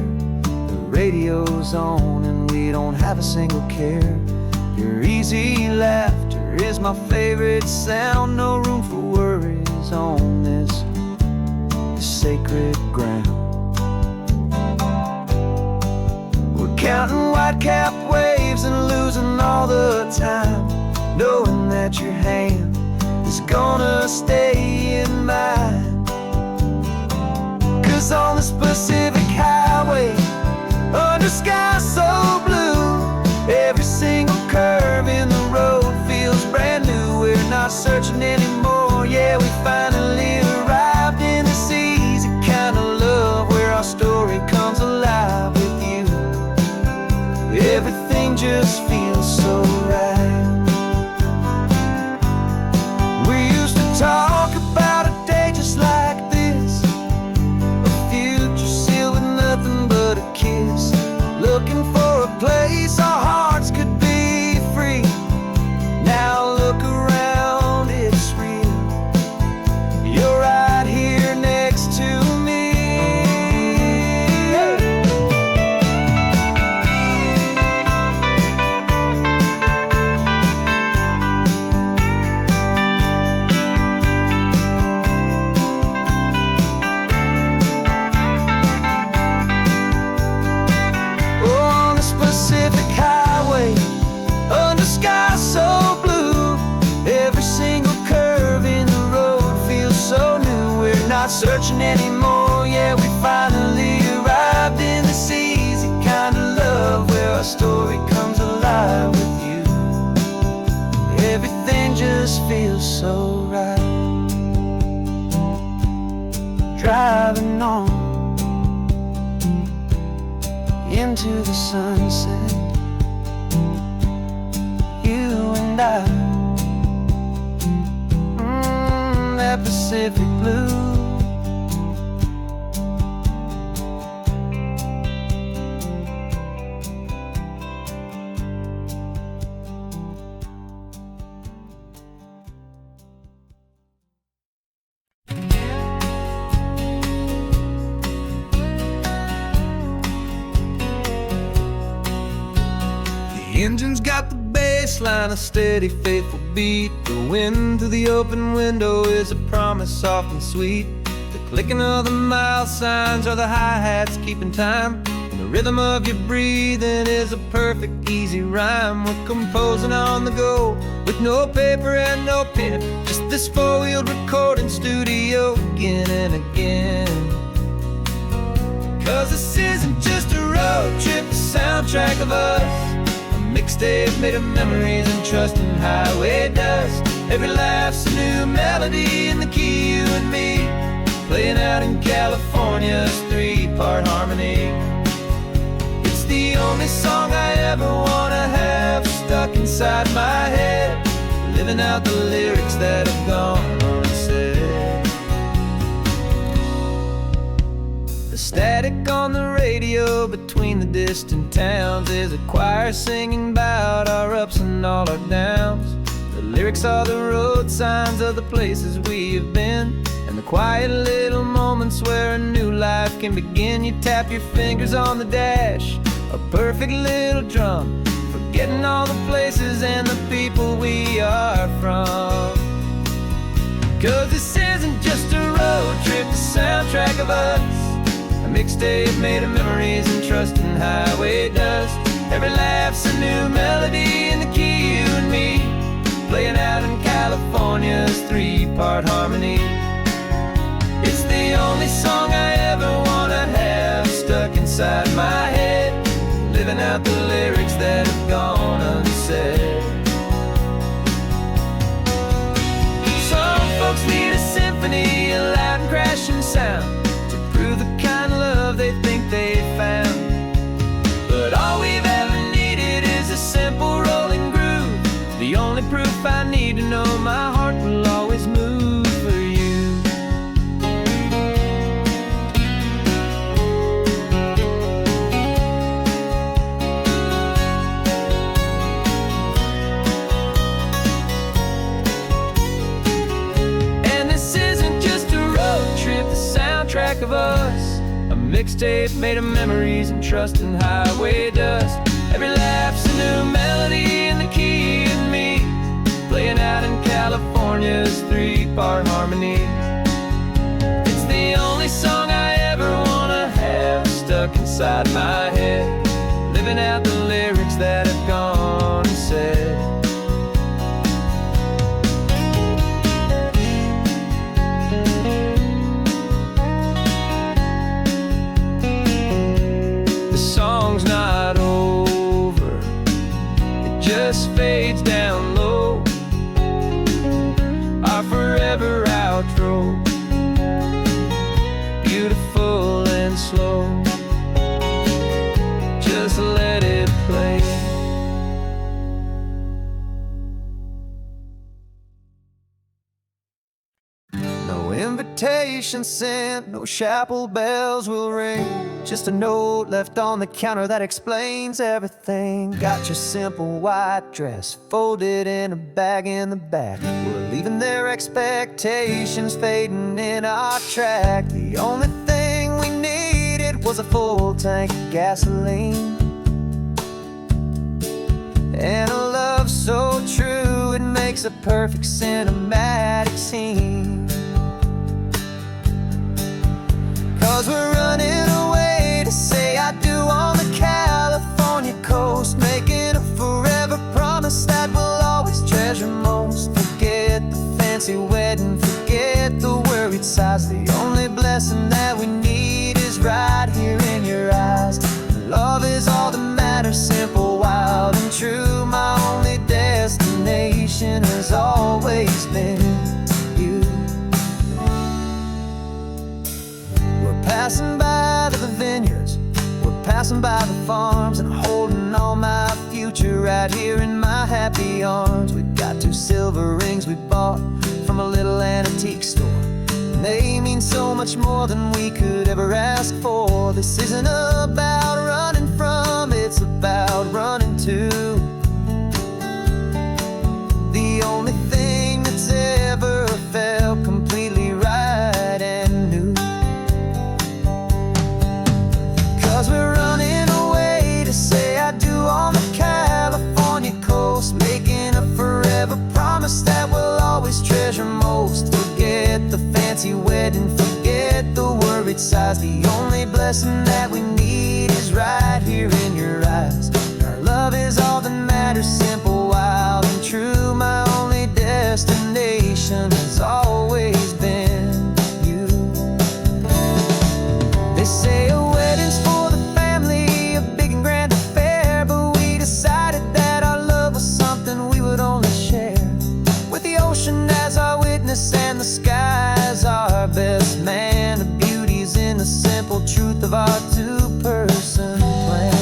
radio's on and we don't have a single care. Your easy laughter is my favorite sound. No room for worries on this sacred ground. We're counting white-capped waves and losing all the time, knowing that your hand is gonna stay in mine. 'Cause on this Pacific highway, under sky so blue, every single curve in the road feels brand new. We're not searching anymore, yeah, we finally arrived in this easy kind of love where our story comes alive with you. Everything just feels so right. We used to talk about a day just like this, a future sealed with nothing but a kiss, looking for a place our hearts could be free. Now look around, it's real. You're right here next to me. Pacific highway, under sky so blue, every single curve in the road feels so new. We're not searching anymore, yeah, we finally arrived in this easy kind of love where our story comes alive with you. Everything just feels so right. Driving on into the sunset, you and I, that Pacific blue. The engine's got the bass line, a steady, faithful beat. The wind through the open window is a promise soft and sweet. The clicking of the mile signs are the hi-hats keeping time, and the rhythm of your breathing is a perfect, easy rhyme. We're composing on the go with no paper and no pen, just this four-wheeled recording studio again and again. 'Cause this isn't just a road trip, the soundtrack of us, mixtape made of memories and trust in highway dust. Every laugh's a new melody in the key, you and me, playing out in California's three-part harmony. It's the only song I ever wanna have stuck inside my head, living out the lyrics that have gone unsaid. The static on the radio between the distant towns is a choir singing about our ups and all our downs. The lyrics are the road signs of the places we have been, and the quiet little moments where a new life can begin. You tap your fingers on the dash, a perfect little drum, forgetting all the places and the people we are from. 'Cause this isn't just a road trip, the soundtrack of us, a mixtape made of memories and trust in highway dust. Every laugh's a new melody in the key, you and me, playing out in California's three-part harmony. It's the only song I ever wanna have stuck inside my head, living out the lyrics that have gone unsaid. Some folks need a symphony, a loud and crashing sound, to prove the kind of love they think they found. But all we've ever needed is a simple rolling groove, the only proof I need to know my heart will always move for you. And this isn't just a road trip, the soundtrack of us, a mixtape made of memories and trust in highway dust. Every laugh's a new melody in the key and me, playing out in California's three-part harmony. It's the only song I ever wanna have stuck inside my head, living out the lyrics that have gone unsaid. The song's not over, it just fades down low, our forever outro, beautiful and slow. Just let it play. No invitation sent, no chapel bells will ring, just a note left on the counter that explains everything. Got your simple white dress folded in a bag in the back. We're leaving their expectations fading in our track. The only thing we needed was a full tank of gasoline, and a love so true it makes a perfect cinematic scene. 'Cause we're running away to say I do on the California coast, making a forever promise that we'll always treasure most. Forget the fancy wedding, forget the worried sighs. The only blessing that we need is right here in your eyes. Love is all that matters, simple, wild and true. My only destination has always been you. We're passing by the vineyards, we're passing by the farms, and holding all my future right here in my happy arms. We've got 2 silver rings we bought from a little antique store, and they mean so much more than we could ever ask for. This isn't about running from, it's about running to the only thing that's ever felt completely right and new. 'Cause we're running away to say I do on the California coast, making a forever promise that we'll always treasure most. Forget the fancy wedding, forget the worried sighs. The only blessing that we need is right here in your eyes. Our love is all that matters, simple, wild and true. My only destination has always been you. They say a wedding's for the family, a big and grand affair, but we decided that our love was something we would only share with the ocean as our witness and the sky as our best man. The beauty's in the simple truth of our 2-person plan.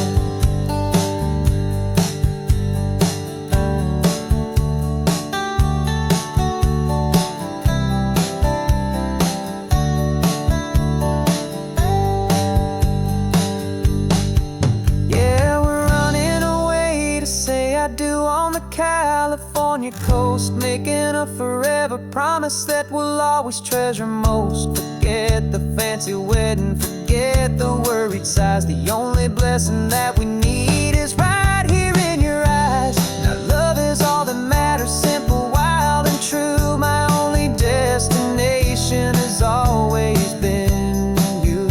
toast, making a forever promise that we'll always treasure most. Forget the fancy wedding, forget the worried sighs. The only blessing that we need is right here in your eyes. Now love is all that matters, simple, wild and true. My only destination has always been you.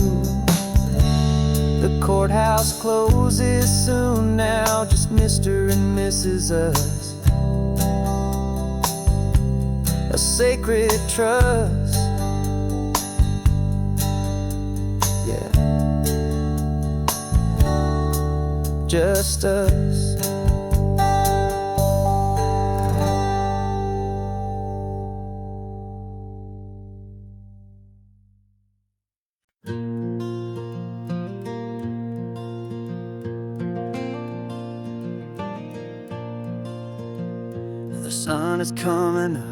The courthouse closes soon now, just Mr. and Mrs. Us. A sacred trust, yeah, just us. The sun is coming up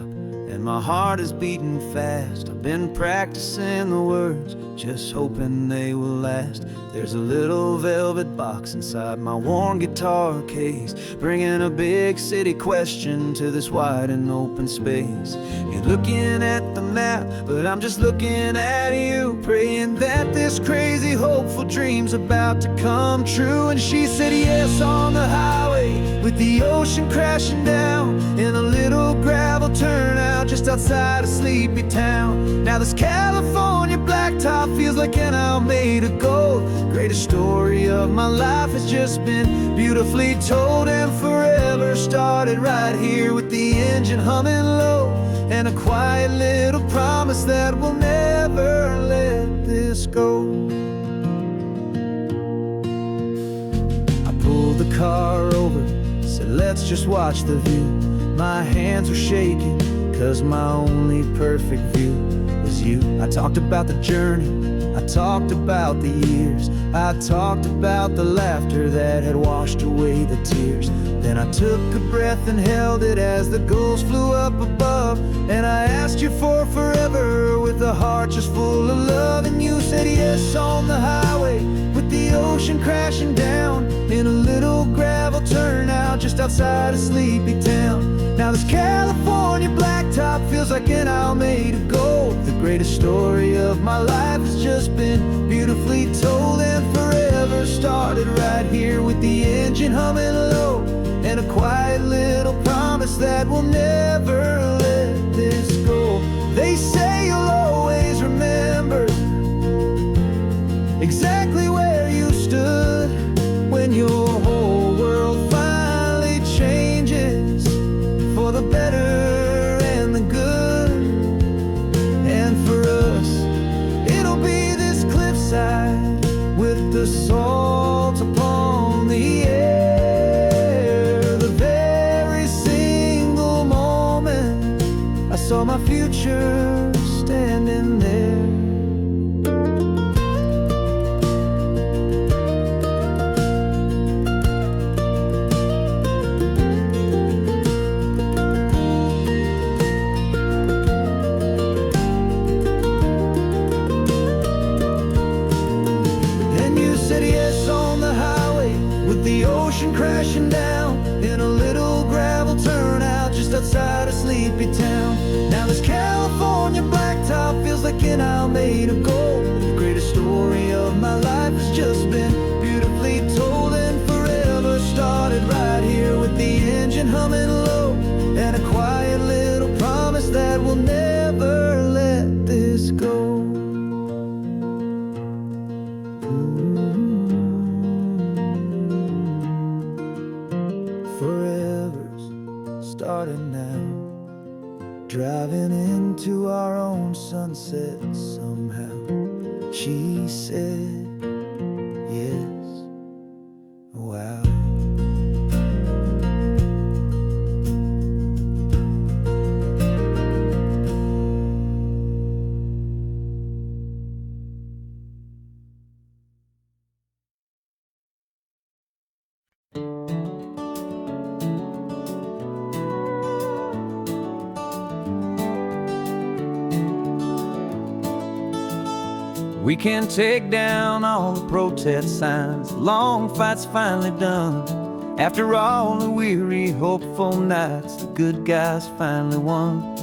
and my heart is beating fast. I've been practicing the words, just hoping they will last. There's a little velvet box inside my worn guitar case, bringing a big city question to this wide and open space. You're looking at the map, but I'm just looking at you, praying that this crazy hopeful dream's about to come true. And she said yes on the highway, with the ocean crashing down, in a little gravel turnout just outside a sleepy town. Now this California blacktop feels like an hour made of gold. Greatest story of my life has just been beautifully told, and forever started right here with the engine humming low, and a quiet little promise that we'll never let this go. I pulled the car over, said let's just watch the view. My hands were shaking, cause my only perfect view was you. I talked about the journey, I talked about the years, I talked about the laughter that had washed away the tears. Then I took a breath and held it as the gulls flew up above, and I asked you for forever with a heart just full of love. And you said yes on the highway, with the ocean crashing down, in a little gravel turnout just outside a sleepy town. Now this California blacktop feels like an hour made of gold. The greatest story of my life has just been beautifully told, and forever started right here with the engine humming low, and a quiet little promise that we'll never let this go. They say you'll always remember exactly where you stood when your whole world finally changes for the better and the good. And for us, it'll be this cliffside with the salt upon the air. The very single moment I saw my future standing there. Crashing down in a little gravel turnout just outside a sleepy town. Now this California blacktop feels like an hour made of gold. The greatest story of my life has just been beautifully told, and forever started right here with the engine humming low, and a quiet little promise that we'll never let this go. Starting now, driving into our own sunset somehow. She said yes, wow. We can take down all the protest signs, long fight's finally done, After all the weary, hopeful nights, the good guys finally won.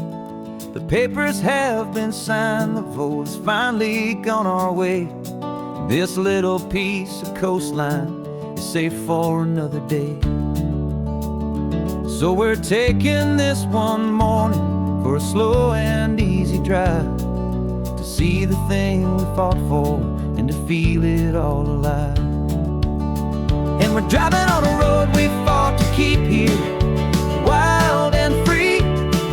The papers have been signed, the vote has finally gone our way. This little piece of coastline is safe for another day. So we're taking this one morning for a slow and easy drive, to see the thing we fought for and to feel it all alive. And we're driving on a road we fought to keep here, wild and free,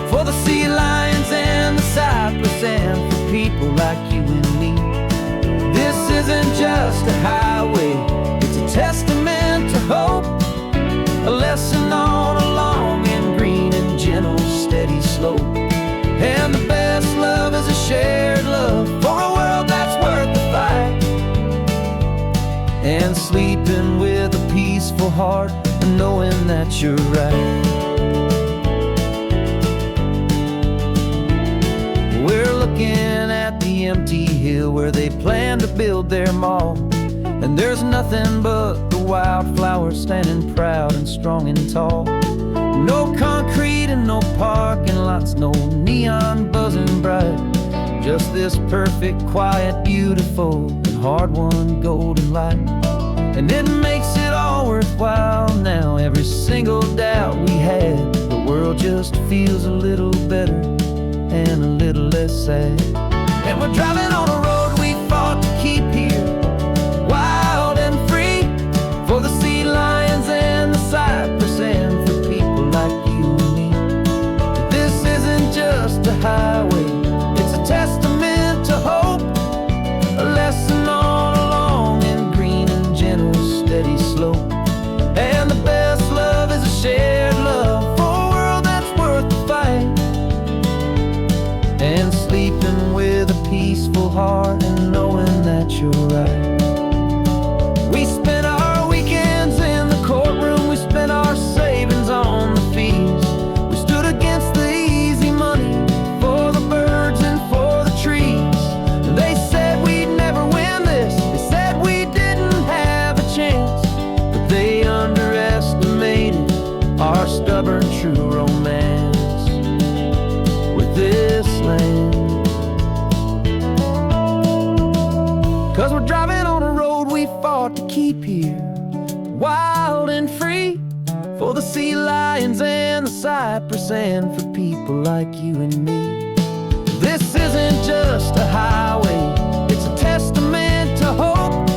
for the sea lions and the cypress and for people like you and me. This isn't just a highway, it's a testament to hope, a lesson on a long and green and gentle steady slope. And the best love is a shared love for a world that's worth the fight, and sleeping with a peaceful heart and knowing that you're right. We're looking at the empty hill where they plan to build their mall, and there's nothing but the wildflowers standing proud and strong and tall. No concrete and no parking lots, no neon buzzing bright, just this perfect, quiet, beautiful, and hard-won golden light. And it makes it all worthwhile now, every single doubt we had. The world just feels a little better and a little less sad. And we're driving on a road we fought to keep here, wild and free, for the sea lions and the cypress and for people like you and me. This isn't just a highway, it's a testament to hope, a lesson on a long and green and gentle steady slope. And the best love is a shared love for a world that's worth the fight, and sleeping with a peaceful heart and knowing that you're right. We spent our weekends in the courtroom, we spent our savings on the fees. We stood against the easy money for the birds and for the trees. And they said we'd never win this, they said we didn't have a chance, but they underestimated our stubborn true romance with this land. 'Cause we're driving on a road we fought to keep here, wild and free, for the sea lions and the cypress and for people like you and me. This isn't just a highway, it's a testament to hope,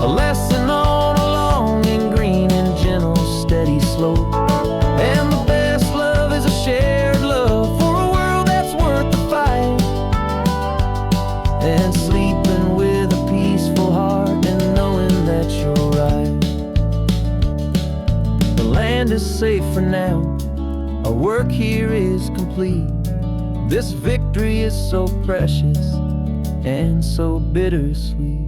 a lesson on a long and green and gentle steady slope. And the best love is a shared love for a world that's worth the fight, and sleeping with a peaceful heart and knowing that you're right. The land is safe for now, our work here is complete. This victory is so precious and so bittersweet.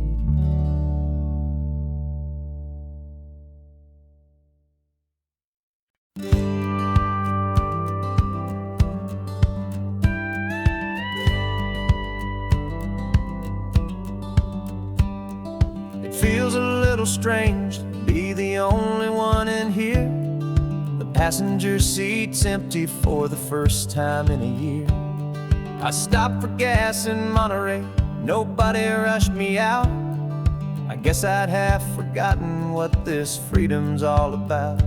It feels a little strange to be the only one in here. The passenger seat's empty for the first time in a year. I stopped for gas in Monterey, nobody rushed me out. I guess I'd have forgotten what this freedom's all about.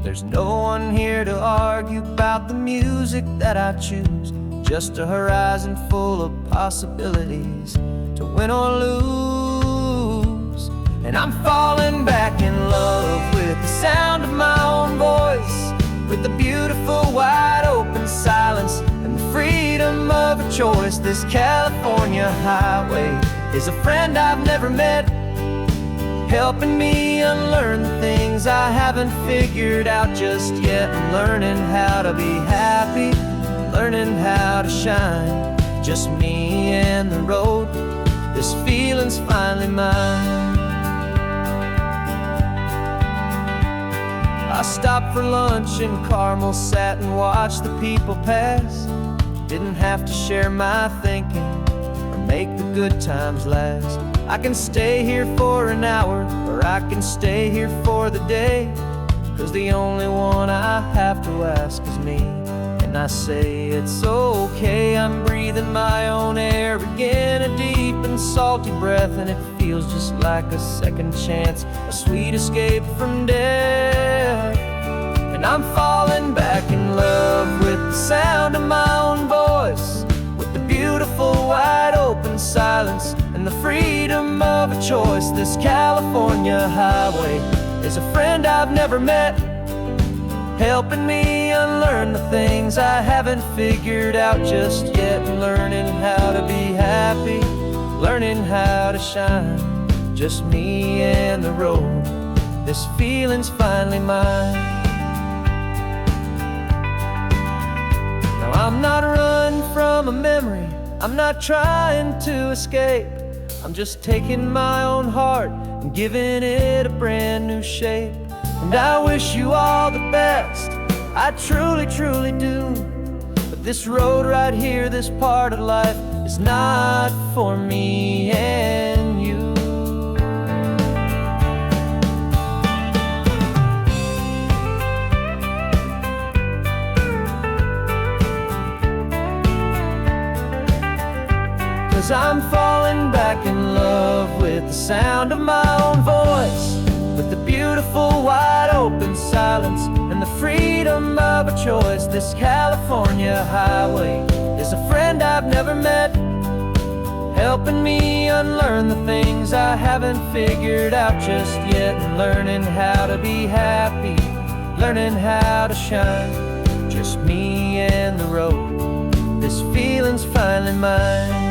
There's no one here to argue about the music that I choose, just a horizon full of possibilities to win or lose. And I'm falling back in love with the sound of my own voice, with the beautiful wide open silence and the freedom of a choice. This California highway is a friend I've never met, helping me unlearn the things I haven't figured out just yet. I'm learning how to be happy, learning how to shine, just me and the road. This feeling's finally mine. I stopped for lunch in Carmel, sat and watched the people pass. Didn't have to share my thinking or make the good times last. I can stay here for an hour, or I can stay here for the day. 'cause the only one I have to ask is me. And I say it's okay, I'm breathing my own air again, a deep and salty breath, and it feels just like a second chance, a sweet escape from death. And I'm falling back in love with the sound of my own voice, with the beautiful wide open silence and the freedom of a choice. This California highway is a friend I've never met, helping me unlearn the things I haven't figured out just yet, and learning how to be happy, learning how to shine, just me and the road. This feeling's finally mine. Now I'm not running from a memory, I'm not trying to escape, I'm just taking my own heart and giving it a brand new shape. And I wish you all the best, I truly, truly do. But this road right here, this part of life, is not for me and you. 'Cause I'm falling back in love with the sound of my own voice, with the beautiful wide open silence and the freedom of a choice. This California highway is a friend I've never met, helping me unlearn the things I haven't figured out just yet, and learning how to be happy, learning how to shine, just me and the road. This feeling's finally mine.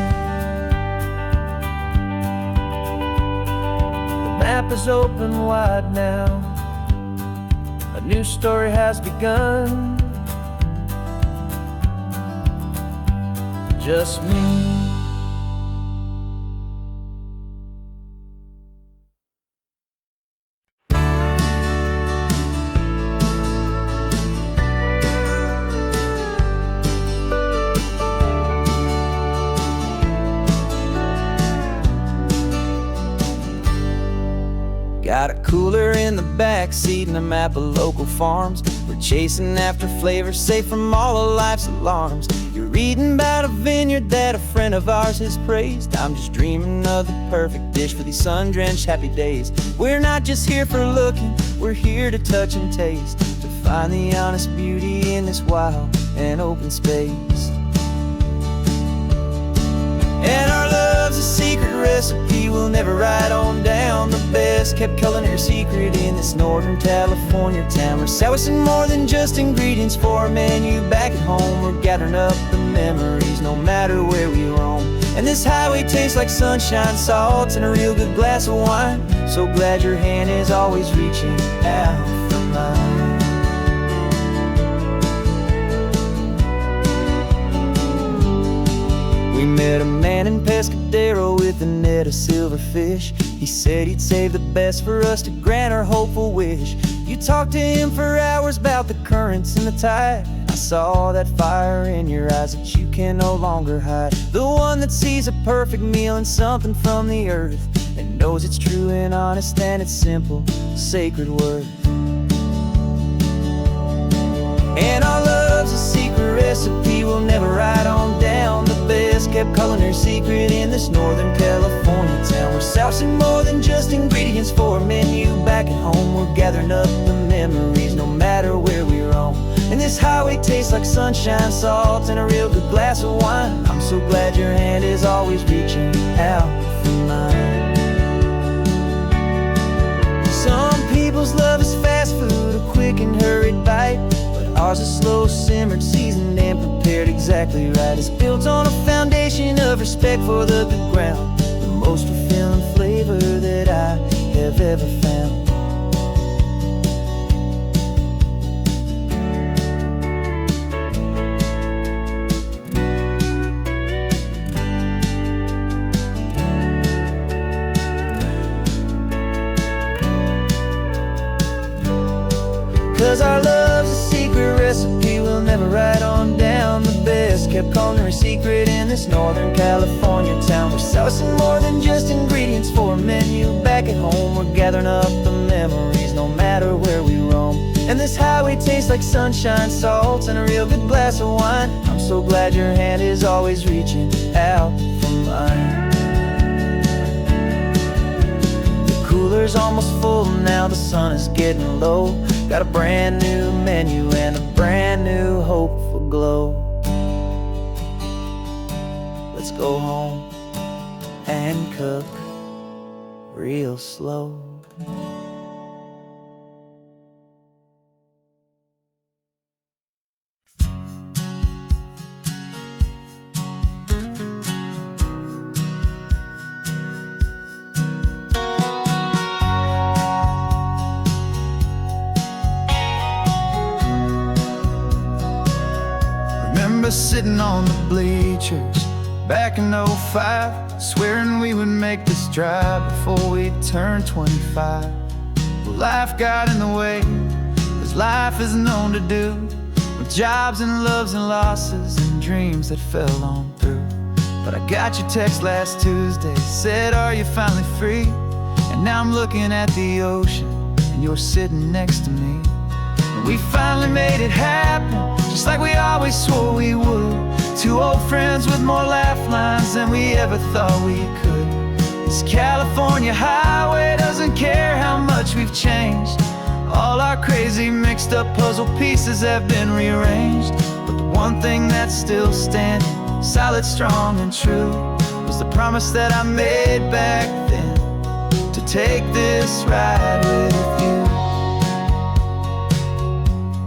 The map is open wide now, a new story has begun, just me. Got a cooler in the back seat and a map of local farms. We're chasing after flavors safe from all of life's alarms. You're reading about a vineyard that a friend of ours has praised. I'm just dreaming of the perfect dish for these sun-drenched happy days. We're not just here for looking, we're here to touch and taste, to find the honest beauty in this wild and open space. And our love's a secret recipe we'll never write on down. The best kept culinary secret in this Northern California town. We're sourcing more than just ingredients for a menu back at home. We're gathering up the memories no matter where we roam. And this highway tastes like sunshine, salt, and a real good glass of wine. So glad your hand is always reaching out for mine. We met a man in Pescadero with a net of silverfish. He said he'd save the best for us to grant our hopeful wish. You talked to him for hours about the currents and the tide. I saw that fire in your eyes that you can no longer hide. The one that sees a perfect meal in something from the earth, and knows it's true and honest and it's simple, sacred worth. And our love's a secret recipe we'll never write on down. The best kept culinary secret in this Northern California town. We're sourcing more than just ingredients for a menu back at home. We're gathering up the memories no matter where we roam. And this highway tastes like sunshine, salt, and a real good glass of wine. I'm so glad your hand is always reaching out for mine. Some people's love is fast food, a quick and hurried bite. Ours is slow simmered, seasoned and prepared exactly right. It's built on a foundation of respect for the good ground, the most fulfilling flavor that I have ever found. 'Cause our love's a secret recipe we'll never write on down. The best kept culinary secret in this Northern California town. We're sourcing more than just ingredients for a menu back at home. We're gathering up the memories no matter where we roam. And this highway tastes like sunshine, salt, and a real good glass of wine. I'm so glad your hand is always reaching out for mine. The cooler's almost full now, the sun is getting low. Got a brand new menu and a brand new hopeful glow. Let's go home and cook real slow. Remember sitting on the bleachers back in '05, swearing we would make this drive before we turned 25. Well, life got in the way, as life is known to do, with jobs and loves and losses and dreams that fell on through. But I got your text last Tuesday, said, are you finally free? And now I'm looking at the ocean, and you're sitting next to me. And we finally made it happen, just like we always swore we would. Two old friends with more laugh lines than we ever thought we could. This California highway doesn't care how much we've changed. All our crazy mixed up puzzle pieces have been rearranged. But the one thing that's still standing, solid, strong, and true, was the promise that I made back then, to take this ride with you.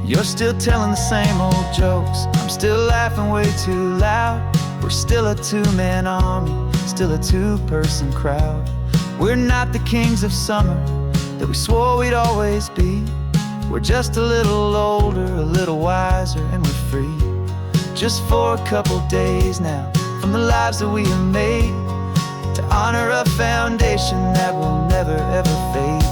You're still telling the same old jokes, I'm still laughing way too loud. We're still a two-man army, still a two-person crowd. We're not the kings of summer that we swore we'd always be. We're just a little older, a little wiser, and we're free. Just for a couple days now, from the lives that we have made, to honor a foundation that will never ever fade.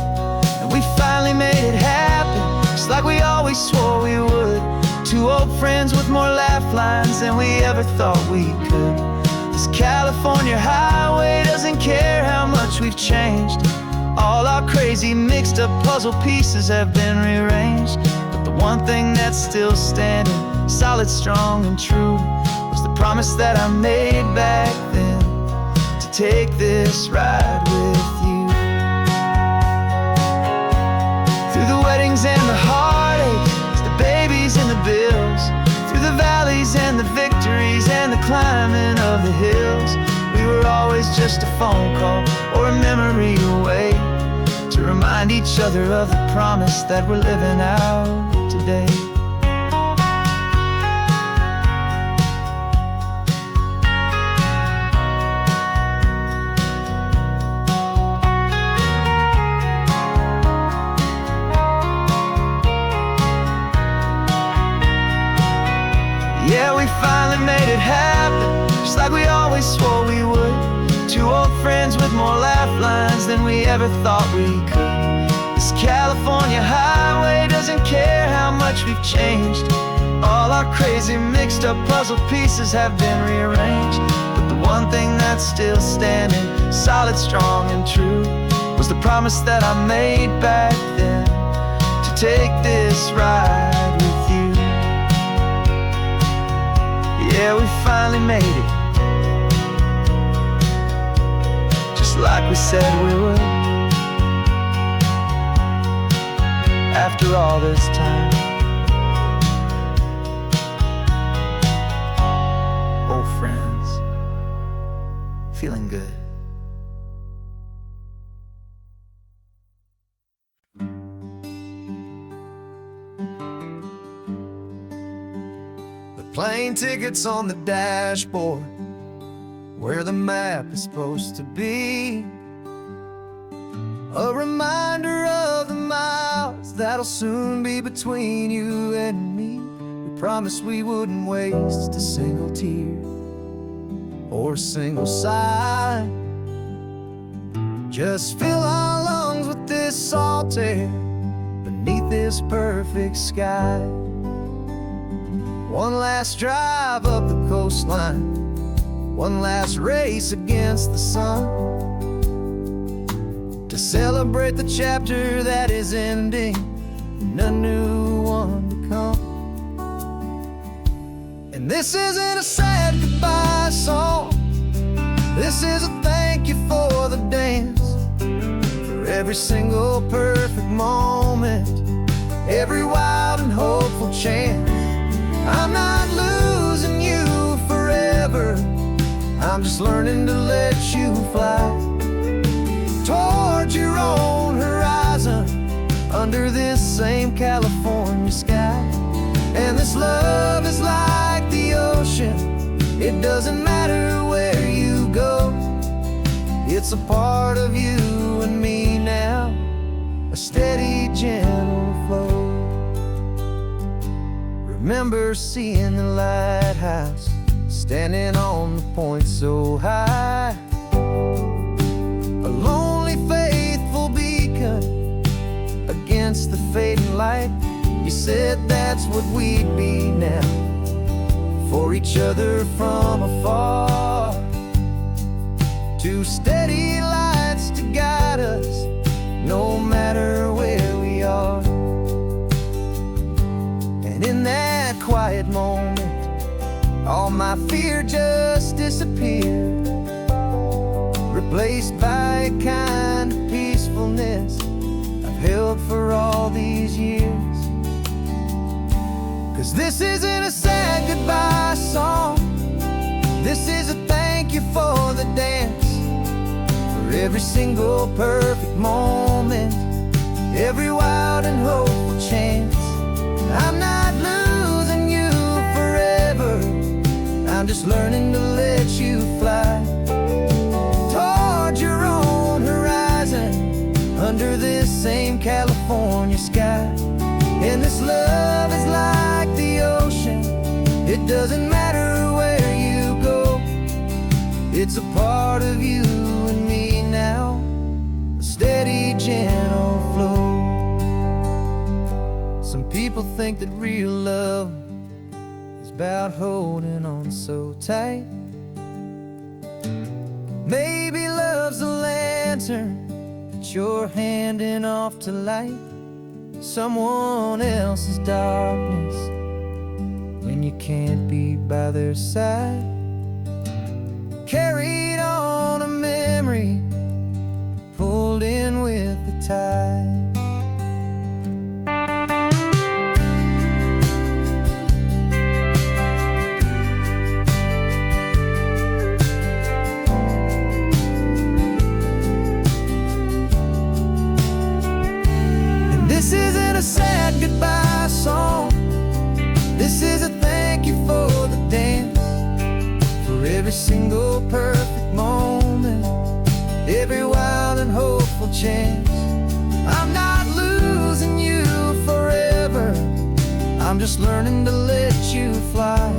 And we finally made it happen, just like we always swore we would. Two old friends with more laugh lines than we ever thought we could. This California highway doesn't care how much we've changed. All our crazy mixed up puzzle pieces have been rearranged. But the one thing that's still standing, solid, strong, and true, was the promise that I made back then, to take this ride with you. Through the weddings and the heartaches, the babies and the bills, through the valleys and the victories and the climbing of the hills, we were always just a phone call or a memory away, to remind each other of the promise that we're living out today. Yeah, we finally made it happen, just like we always swore we would. Two old friends with more laugh lines than we ever thought we could. This California highway doesn't care how much we've changed. All our crazy mixed up puzzle pieces have been rearranged. But the one thing that's still standing, solid, strong, and true, was the promise that I made back then, to take this ride with you. Yeah, we finally made it, just like we said we would. After all this time, old friends, feeling good. Plane tickets on the dashboard, where the map is supposed to be. A reminder of the miles that'll soon be between you and me. We promised we wouldn't waste a single tear or a single sigh. Just fill our lungs with this salt air beneath this perfect sky. One last drive up the coastline, one last race against the sun, to celebrate the chapter that is ending and a new one to come. And this isn't a sad goodbye song. This is a thank you for the dance, for every single perfect moment, every wild and hopeful chance. I'm not losing you forever, I'm just learning to let you fly towards your own horizon, under this same California sky. And this love is like the ocean, it doesn't matter where you go, it's a part of you and me now, a steady, gentle flow. Remember seeing the lighthouse, standing on the point so high, a lonely, faithful beacon against the fading light. You said that's what we'd be now, for each other from afar. Two steady lights to guide us, no matter where we are. And in that quiet moment, all my fear just disappeared, replaced by a kind of peacefulness I've held for all these years. 'Cause this isn't a sad goodbye song, this is a thank you for the dance, for every single perfect moment, every wild and hopeful chance. I'm not losing you forever, I'm just learning to let you fly towards your own horizon, under this same California sky. And this love is like the ocean, it doesn't matter where you go, it's a part of you and me now, a steady, gentle flow. Some people think that real love is about holding on so tight. Maybe love's a lantern that you're handing off to light someone else's darkness when you can't be by their side. Carried on a memory, pulled in with the tide. This isn't a sad goodbye song, this is a thank you for the dance, for every single perfect moment, every wild and hopeful chance. I'm not losing you forever, I'm just learning to let you fly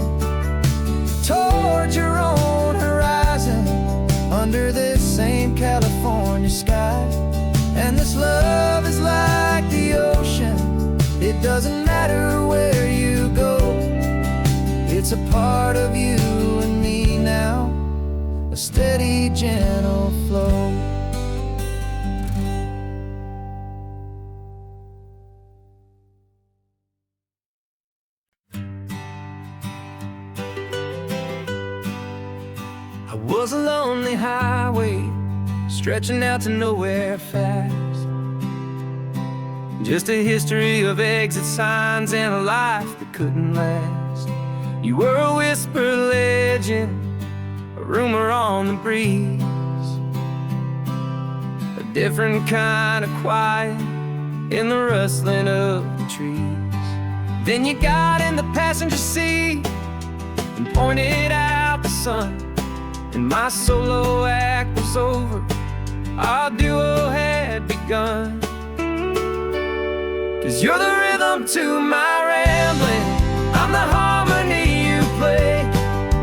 towards your own horizon, under this same California sky. And this love is like the ocean, it doesn't matter where you go, it's a part of you and me now, a steady, gentle flow. I was a lonely highway, stretching out to nowhere fast, just a history of exit signs and a life that couldn't last. You were a whisper legend, a rumor on the breeze, a different kind of quiet in the rustling of the trees. Then you got in the passenger seat and pointed out the sun, and my solo act was over, our duo had begun. 'Cause you're the rhythm to my rambling, I'm the harmony you play.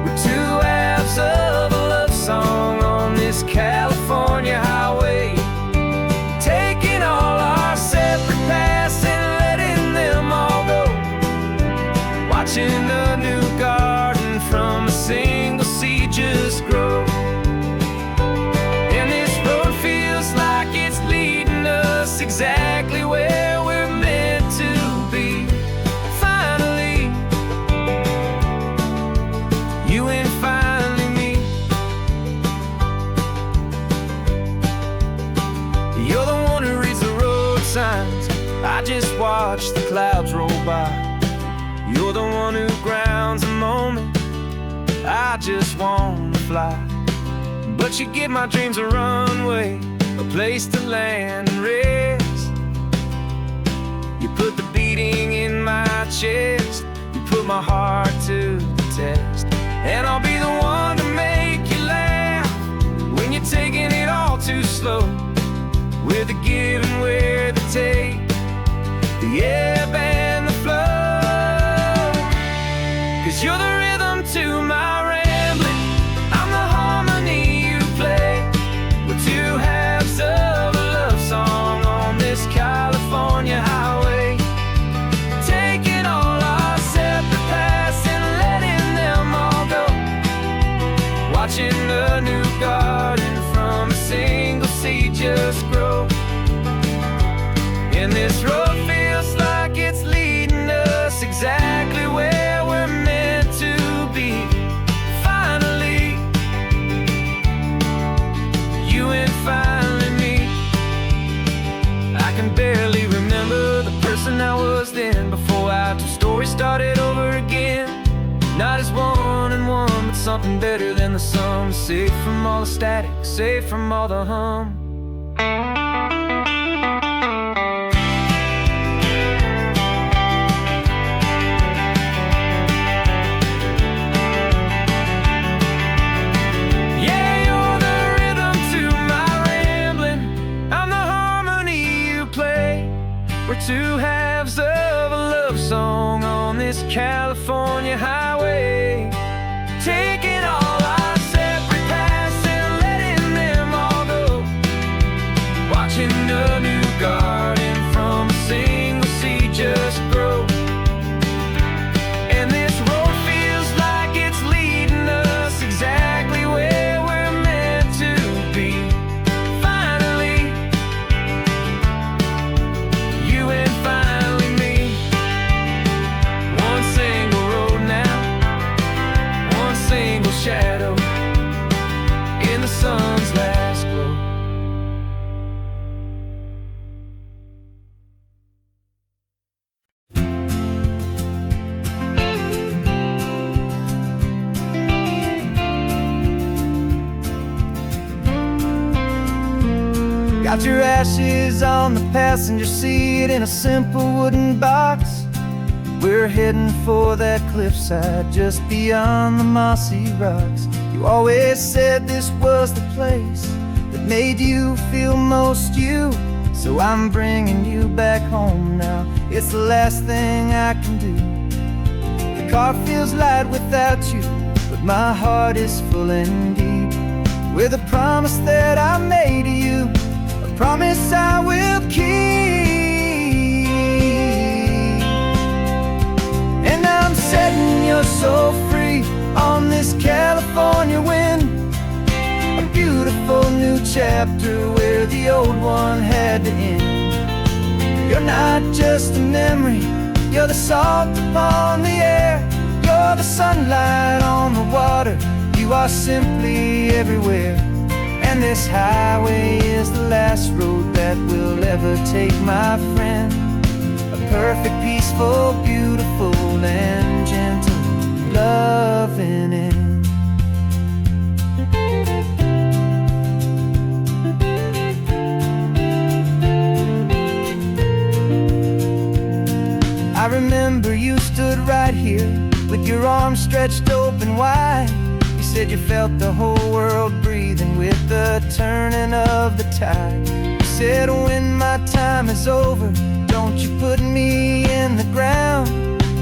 We're two halves of a love song on this California highway, taking all our separate paths and letting them all go, watching a new garden from a single seed just grow. And this road feels like it's leading us exactly where we're meant to watch the clouds roll by. You're the one who grounds a moment. I just wanna fly, but you give my dreams a runway, a place to land and rest. You put the beating in my chest, you put my heart to the test. And I'll be the one to make you laugh when you're taking it all too slow. We're the give and we're the take, the ebb and the flow. 'Cause you're the rhythm to my rambling, I'm the harmony you play. We're two halves of a love song on this California highway, taking all our separate paths and letting them all go. Watching a new garden from a single seed just grow. And this road feels like it's leading us exactly where we're meant to be. Finally, you and finally me. I can barely remember the person I was then, before our two stories started over again. Not as one and one, but something better than the sum. Safe from all the static, safe from all the hum. We're two halves of a love song on this California highway, taking all our separate paths and letting them all go. Watching a new garden from a single seed just grow. And this road feels like it's leading us exactly where we're meant to be. Finally, you and finally me. One single road now, one single shadow in the sun's last glow. Got your ashes on the passenger seat in a simple wooden box. We're heading for that cliffside just beyond the mossy rocks. You always said this was the place that made you feel most you. So I'm bringing you back home now. It's the last thing I can do. The car feels light without you, but my heart is full and deep with a promise that I made to you, a promise I will keep. And I'm setting your soul free on this California wind, a beautiful new chapter where the old one had to end. You're not just a memory, you're the salt upon the air, you're the sunlight on the water, you are simply everywhere. And this highway is the last road that we'll ever take, my friend. A perfect, peaceful, beautiful, and gentle loving end. I remember you stood right here with your arms stretched open wide. You said you felt the whole world breathing with the turning of the tide. You said when my time is over, don't you put me in the ground,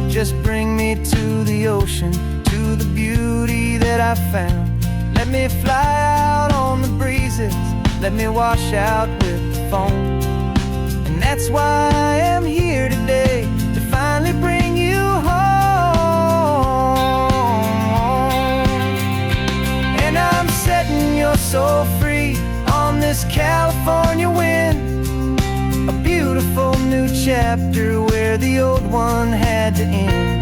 just bring me to the ocean, to the beauty that I found. Let me fly out on the breezes, let me wash out with the foam. And that's why I am here today, to finally bring you home. And I'm setting your soul free on this California wind, a beautiful new chapter where the old one had to end.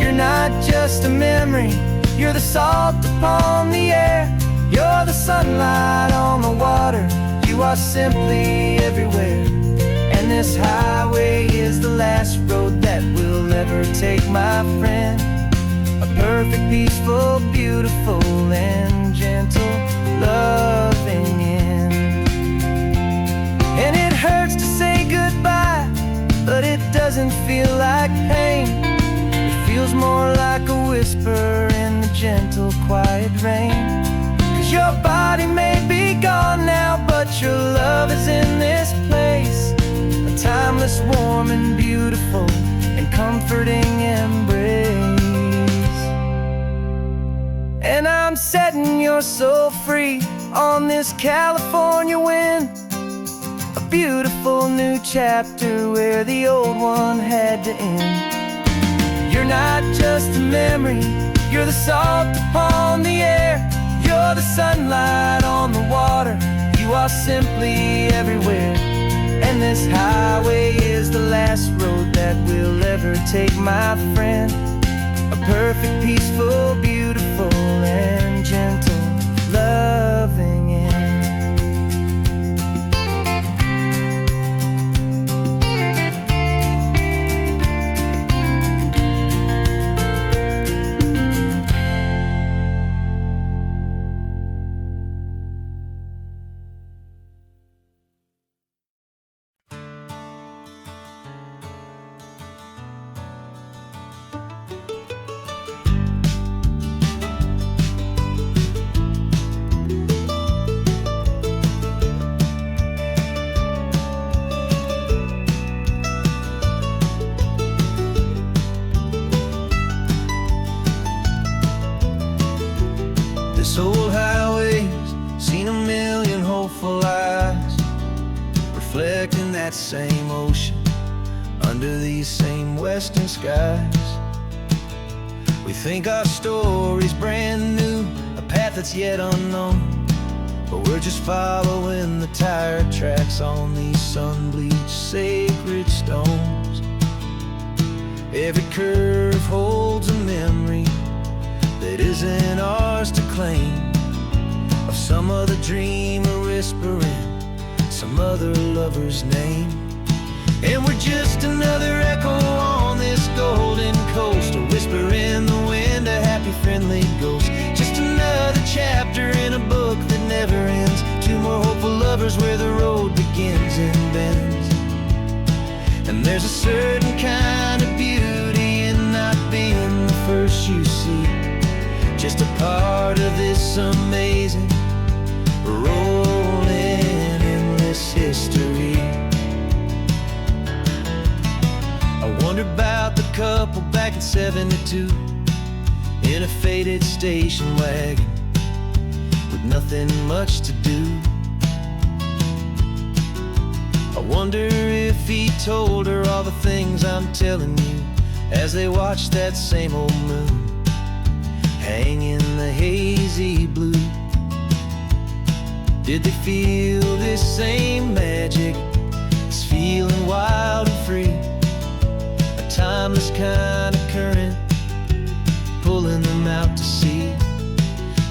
You're not just a memory, you're the salt upon the air, you're the sunlight on the water, you are simply everywhere. And this highway is the last road that will ever take, my friend. A perfect, peaceful, beautiful, and gentle, loving end. And it hurts to say goodbye, but it doesn't feel like pain. It feels more like a whisper in the gentle, quiet rain. 'Cause your body may be gone now, but your love is in this place. A timeless, warm, and beautiful, and comforting embrace. And I'm setting your soul free on this California wind. A beautiful new chapter where the old one had to end. You're not just a memory, you're the salt upon the air. You're the sunlight on the water, you are simply everywhere. And this highway is the last road that we'll ever take, my friend. A perfect, peaceful, beautiful, and gentle, loving end. This old highway's seen a million hopeful eyes, reflecting that same ocean under these same western skies. We think our story's brand new, a path that's yet unknown, but we're just following the tire tracks on these sun-bleached sacred stones. Every curve holds a memory that isn't ours to claim, of some other dreamer whispering some other lover's name. And we're just another echo on this golden coast, a whisper in the wind, a happy, friendly ghost. Just another chapter in a book that never ends. Two more hopeful lovers where the road begins and bends. And there's a certain kind of beauty in not being the first you see, just a part of this amazing, rolling, endless history. I wonder about the couple back in '72 in a faded station wagon with nothing much to do. I wonder if he told her all the things I'm telling you as they watched that same old moon hang in the hazy blue. Did they feel this same magic, this feeling wild and free, a timeless kind of current pulling them out to sea?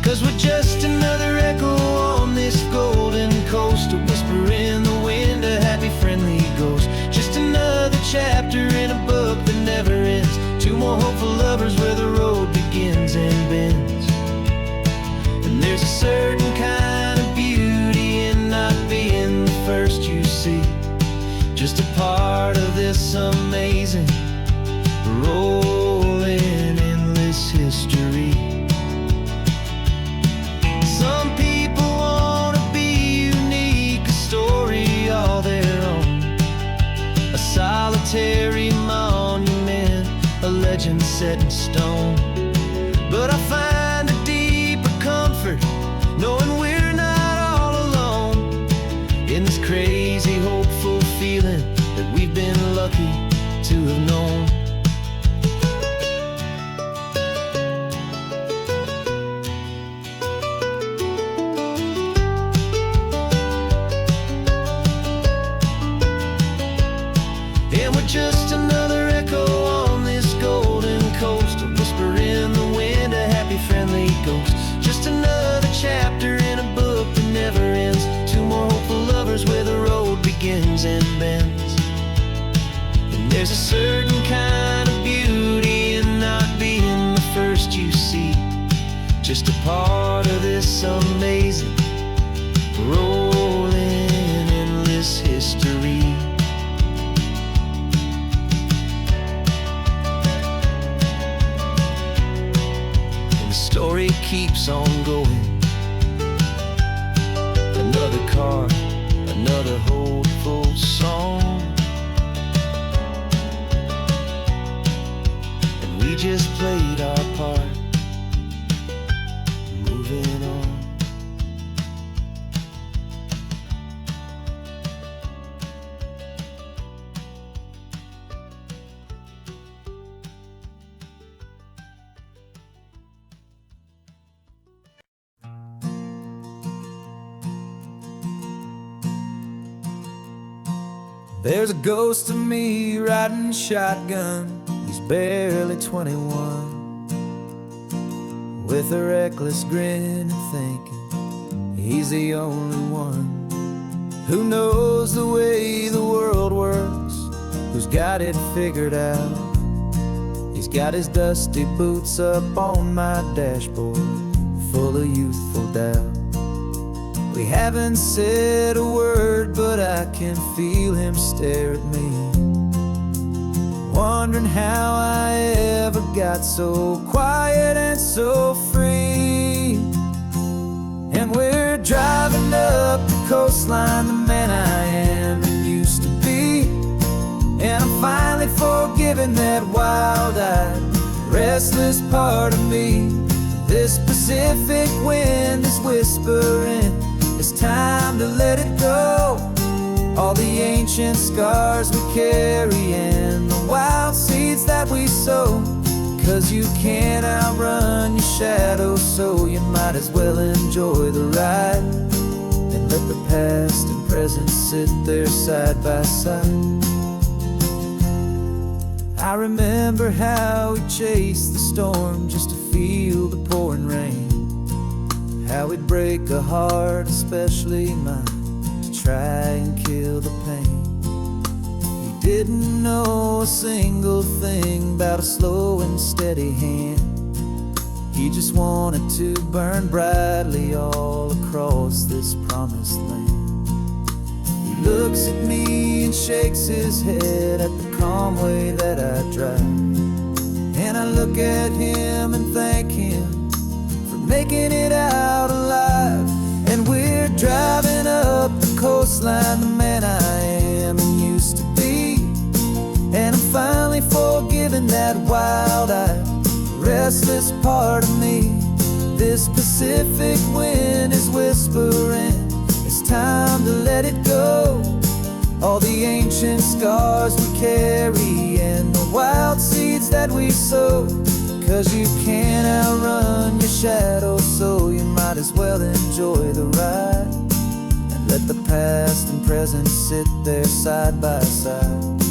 'Cause we're just another echo on this golden coast, a whisper in the wind, a happy, friendly ghost. Just another chapter in a book that never ends. Two more hopeful lovers where the road begins and bends. And there's a certain kind of beauty in not being the first you see, just a part of this amazing, rolling, endless history. Some people want to be unique, a story all their own, a solitary monument, a legend set in stone. But I find a deeper comfort knowing we're not all alone in this crazy, hopeful feeling that we've been lucky to have known. And we're just another echo on this golden coast, a whisper in the wind, a happy, just a part of this amazing, rolling, endless history. And the story keeps on going. Another card, another hopeful song, and we just played our part, moving on. There's a ghost of me riding shotgun. He's barely 21, with a reckless grin and thinking he's the only one who knows the way the world works, who's got it figured out. He's got his dusty boots up on my dashboard, full of youthful doubt. We haven't said a word, but I can feel him stare at me, wondering how I ever got so quiet and so free. And we're driving up the coastline, the man I am and used to be, and I'm finally forgiving that wild-eyed, restless part of me. This Pacific wind is whispering, it's time to let it go. All the ancient scars we carry and the wild seeds that we sow. 'Cause you can't outrun your shadow, so you might as well enjoy the ride and let the past and present sit there side by side. I remember how we chased the storm just to feel the pouring rain, how we'd break a heart, especially mine, to try and kill the pain. He didn't know a single thing about a slow and steady hand. He just wanted to burn brightly all across this promised land. He looks at me and shakes his head at the calm way that I drive, and I look at him and thank him making it out alive. And we're driving up the coastline, the man I am and used to be, and I'm finally forgiving that wild-eyed, restless part of me. This Pacific wind is whispering, it's time to let it go. All the ancient scars we carry and the wild seeds that we sow. 'Cause you can't outrun your shadow, so you might as well enjoy the ride and let the past and present sit there side by side.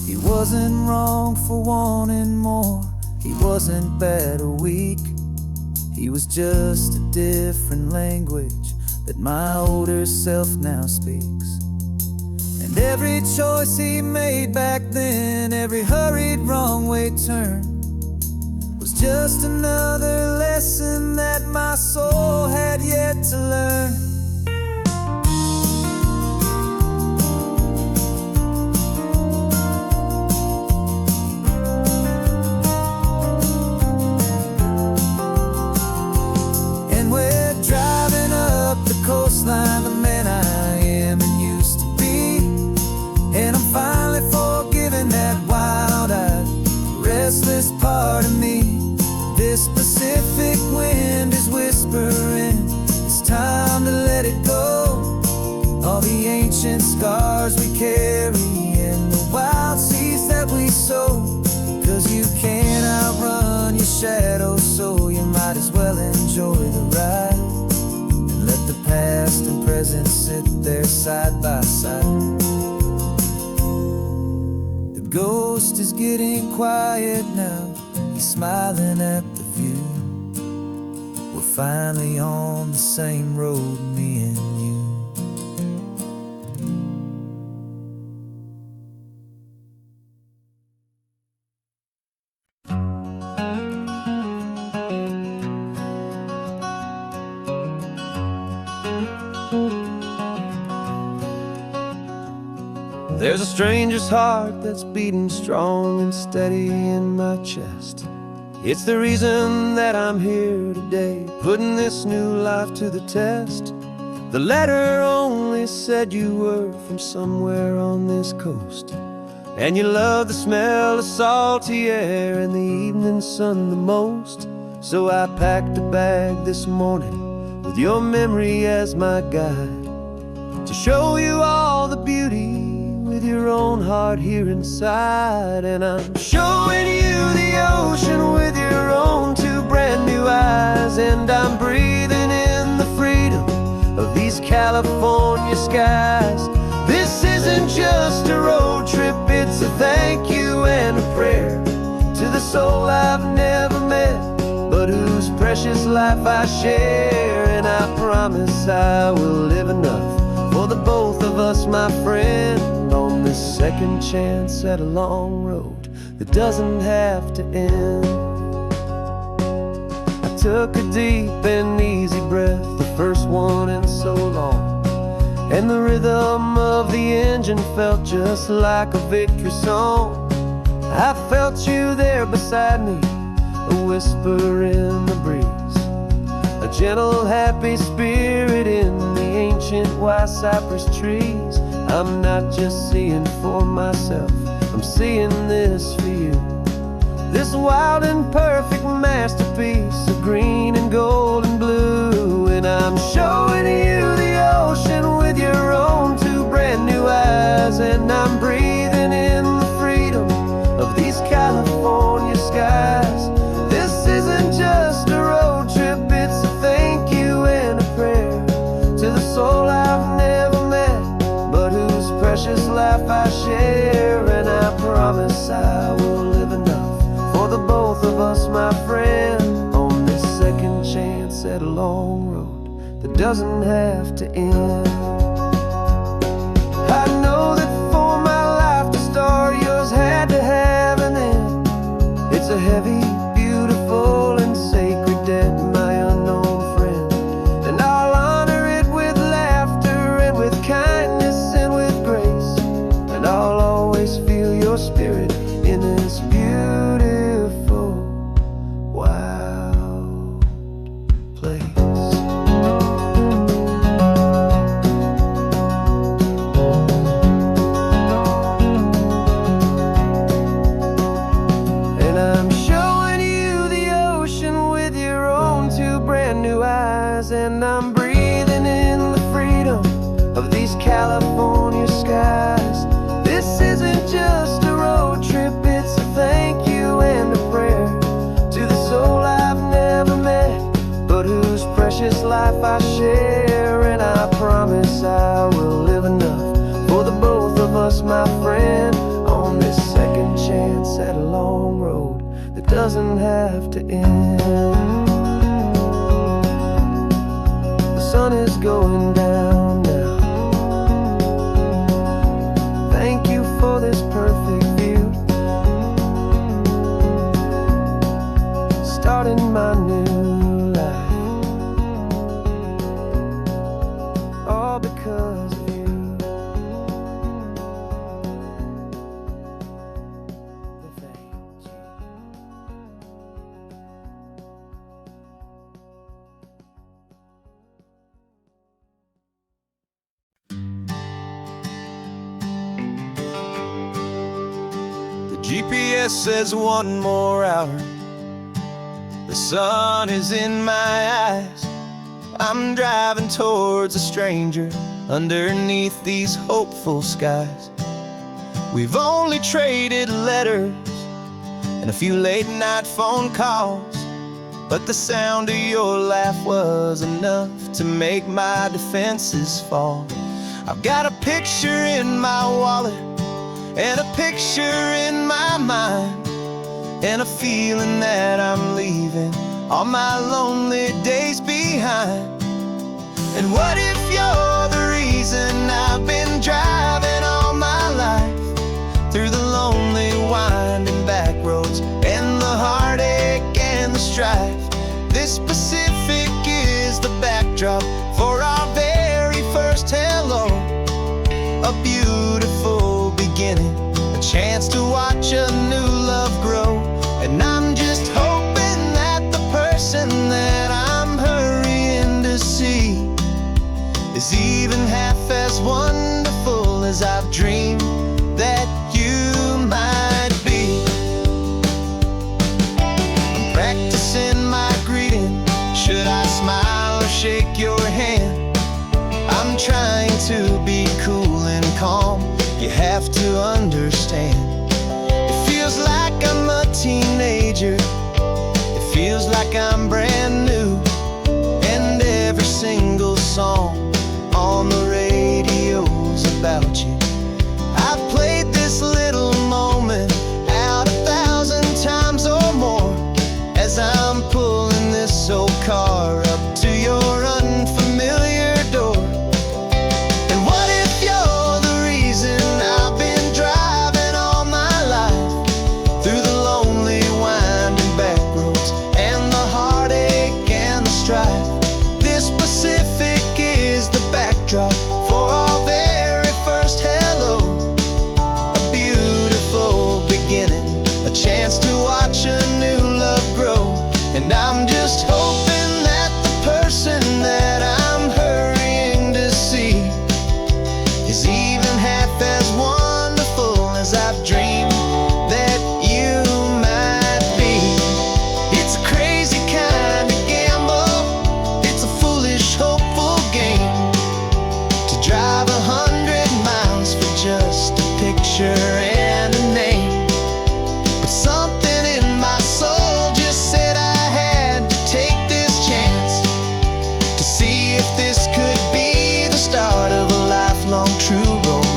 He wasn't wrong for wanting more, he wasn't bad or weak. He was just a different language that my older self now speaks. And every choice he made back then, every hurried wrong way turn, was just another lesson that my soul had yet to learn. And we're driving up the coastline, the man I am and used to be, and I'm finally forgiving that wild-eyed, restless part of me. This Pacific wind is whispering, it's time to let it go. All the ancient scars we carry and the wild seeds that we sow. 'Cause you can't outrun your shadow, so you might as well enjoy the ride and let the past and present sit there side by side. The ghost is getting quiet now, he's smiling at the view. We're finally on the same road, me and you. There's a stranger's heart that's beating strong and steady in my chest. It's the reason that I'm here today, putting this new life to the test. The letter only said you were from somewhere on this coast, and you love the smell of salty air and the evening sun the most. So I packed a bag this morning with your memory as my guide, to show you all the beauty with your own heart here inside. And I'm showing you the ocean with your own two brand new eyes, and I'm breathing in the freedom of these California skies. This isn't just a road trip, it's a thank you and a prayer to the soul I've never met, but whose precious life I share. And I promise I will live enough for the both of us, my friend, on this second chance at a long road that doesn't have to end. I took a deep and easy breath, the first one in so long, and the rhythm of the engine felt just like a victory song. I felt you there beside me, a whisper in the breeze, a gentle happy spirit in the ancient white cypress trees. I'm not just seeing for myself, I'm seeing this for you, this wild and perfect masterpiece of green and gold and blue. And I'm showing you the ocean with your own two brand new eyes, and I'm breathing in the freedom of these California skies. This isn't just a road trip, it's a thank you and a prayer to the soul I've never met, but whose precious life I share. And I promise I will live enough for the both of us, my friend, on this second chance at a long road that doesn't have to end. I know that for my life to start, yours had to have an end. It's a heavy, beautiful, and sacred debt, my unknown friend, and I'll honor it with laughter and with kindness and with grace, and I'll always feel your spirit in this beautiful, wild place. And I'm showing you the ocean with your own two brand new eyes, and I'm breathing in the freedom of these California skies. This isn't just a road trip, it's a thank you and a prayer to the soul I've never met, but whose precious life I share. And I promise I will live enough for the both of us, my friend, on this second chance at a long road that doesn't have to end. The sun is going down now. Thank you for this perfect view, starting my new life, all because of you. Thank you. GPS says one more hour, the sun is in my eyes. I'm driving towards a stranger underneath these hopeful skies. We've only traded letters and a few late night phone calls, but the sound of your laugh was enough to make my defenses fall. I've got a picture in my wallet and a picture in my mind, and a feeling that I'm leaving all my lonely days behind. And what if you're the reason I've been driving all my life, through the lonely winding back roads and the heartache and the strife? This Pacific is the backdrop for our very first hello, a beautiful beginning, a chance to watch a new love grow. And I'm just hoping that the person that I'm hurrying to see is even half as wonderful as I've dreamed that you might be. I'm practicing my greeting. Should I smile or shake your hand? I'm trying to be cool and calm. You have to understand. It feels like I'm a teenager. It feels like I'm brand new. And every single song on the radio's about you. I've played this little moment out 1,000 times or more as I'm pulling this old car up to your unfamiliar door. And what if you're the reason I've been driving all my life through the lonely winding back roads and the heartache and the strife? This Pacific is the backdrop for our very first hello. A beautiful beginning, a chance to watch a new love grow. And I'm just hoping that the person that I'm hurrying to see is even half as wonderful as I've dreamed that you might be. It's a crazy kind of gamble. It's a foolish, hopeful game to drive 100 miles for just a picture and a name. But something in my soul just said I had to take this chance to see if this could be the start of a lifelong true romance.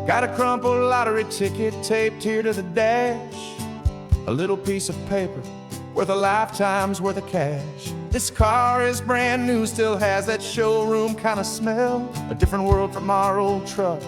Got a crumpled lottery ticket taped here to the dash, a little piece of paper worth a lifetime's worth of cash. This car is brand new, still has that showroom kind of smell, a different world from our old truck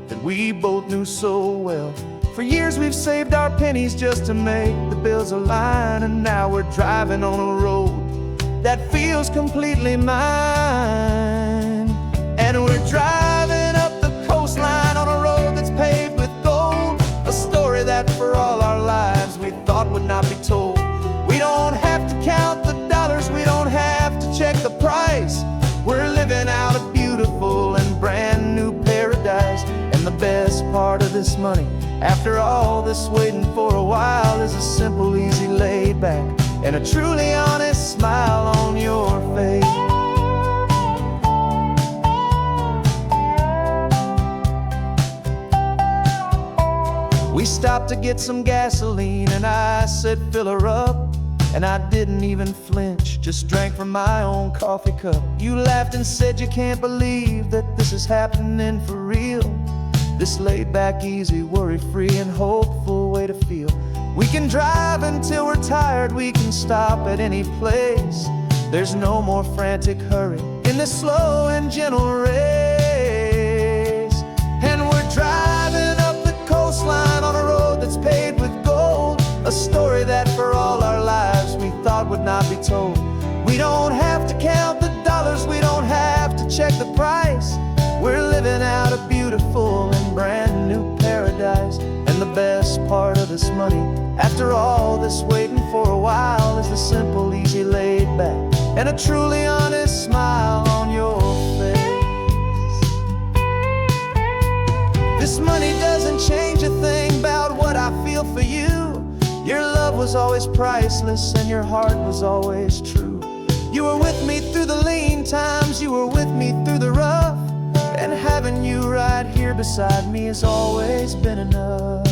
that we both knew so well. For years we've saved our pennies just to make the bills align, and now we're driving on a road that feels completely mine. And we're driving up the coastline on a road that's paved with gold, a story that for all our lives we thought would not be told. We don't have to count the dollars, we don't have to check the price. We're living out a beautiful and brand new paradise. And the best part of this money, after all this waiting for a while, is a simple, easy, laid back and a truly honest smile on your face. We stopped to get some gasoline and I said fill her up, and I didn't even flinch, just drank from my own coffee cup. You laughed and said you can't believe that this is happening for real. This laid back, easy, worry-free and hopeful way to feel. We can drive until we're tired, we can stop at any place. There's no more frantic hurry in this slow and gentle race. And we're driving up the coastline on a road that's paved with gold, a story that for all our lives we thought would not be told. We don't have to count the dollars, we don't have to check the price. We're living out a beautiful and brand new paradise. And the best part of this money, after all this waiting for a while, is the simple, easy, laid back and a truly honest smile on your face. This money doesn't change a thing about what I feel for you. Your love was always priceless and your heart was always true. You were with me through the lean times, you were with me through the rough, and having you right here beside me has always been enough.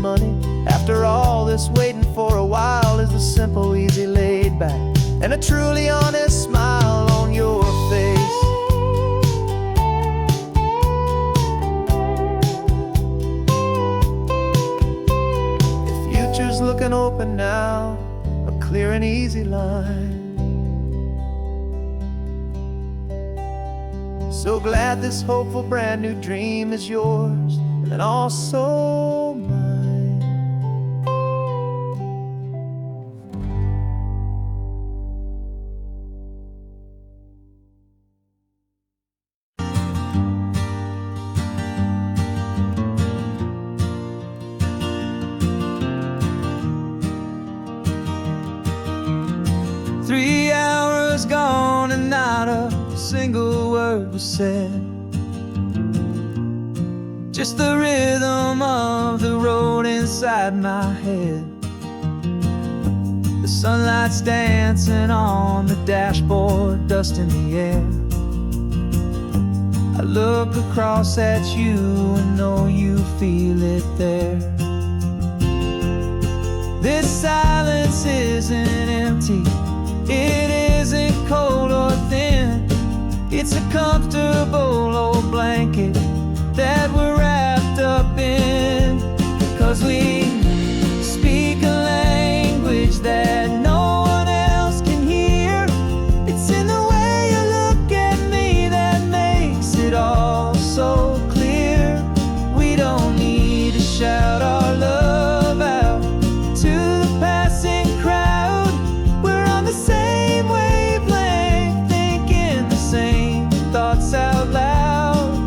money. After all this waiting for a while is the simple, easy, laid back, and a truly honest smile on your face. The future's looking open now, a clear and easy line. So glad this hopeful brand new dream is yours and also mine. Three hours gone and not a single word was said. Just the rhythm of the road inside my head. The sunlight's dancing on the dashboard, dust in the air. I look across at you and know you feel it there. This silence isn't empty, it isn't cold or thin. It's a comfortable old blanket that we're wrapped up in. 'Cause we speak a language that no one else can hear. It's in the way you look at me that makes it all so clear. We don't need to shout our love out to the passing crowd. We're on the same wavelength, thinking the same thoughts out loud.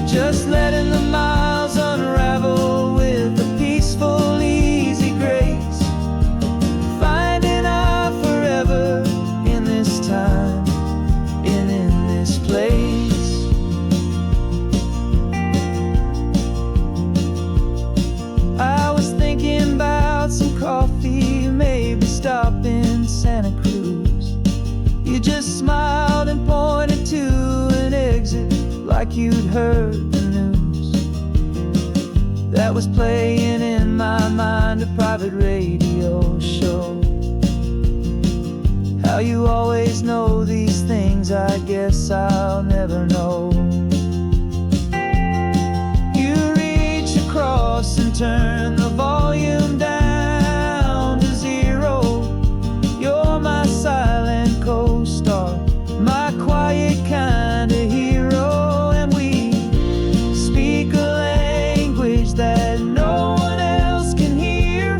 Just letting the miles unravel with a peaceful, easy grace. Finding our forever in this time and in this place. I was thinking about some coffee, maybe stop in Santa Cruz. You just smiled and pointed to an exit like you'd heard the news. That was playing in my mind, a private radio show. How you always know these things, I guess I'll never know. You reach across and turn the volume down to zero. You're my silent co-star, my quiet kind of hero. That no one else can hear.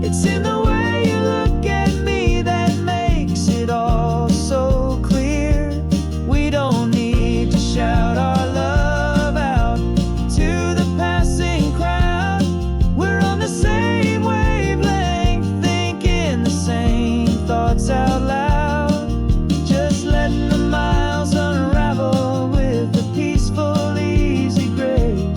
It's in the way you look at me that makes it all so clear. We don't need to shout our love out to the passing crowd. We're on the same wavelength, thinking the same thoughts out loud. Just letting the miles unravel with a peaceful, easy grace.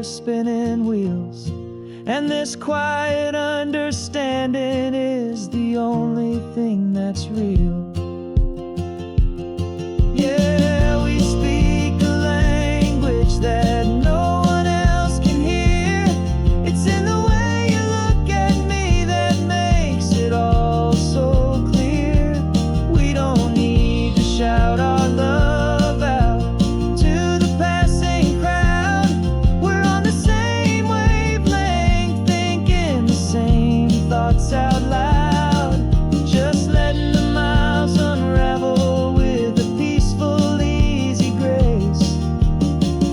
Spinning wheels, and this quiet understanding is the only thing that's real. Yeah, we speak a language that no one else can hear. It's in the way you look at me that makes it all so clear. We don't need to shout our love out to the passing crowd. We're on the same wavelength, thinking the same thoughts out loud. Just letting the miles unravel with a peaceful, easy grace.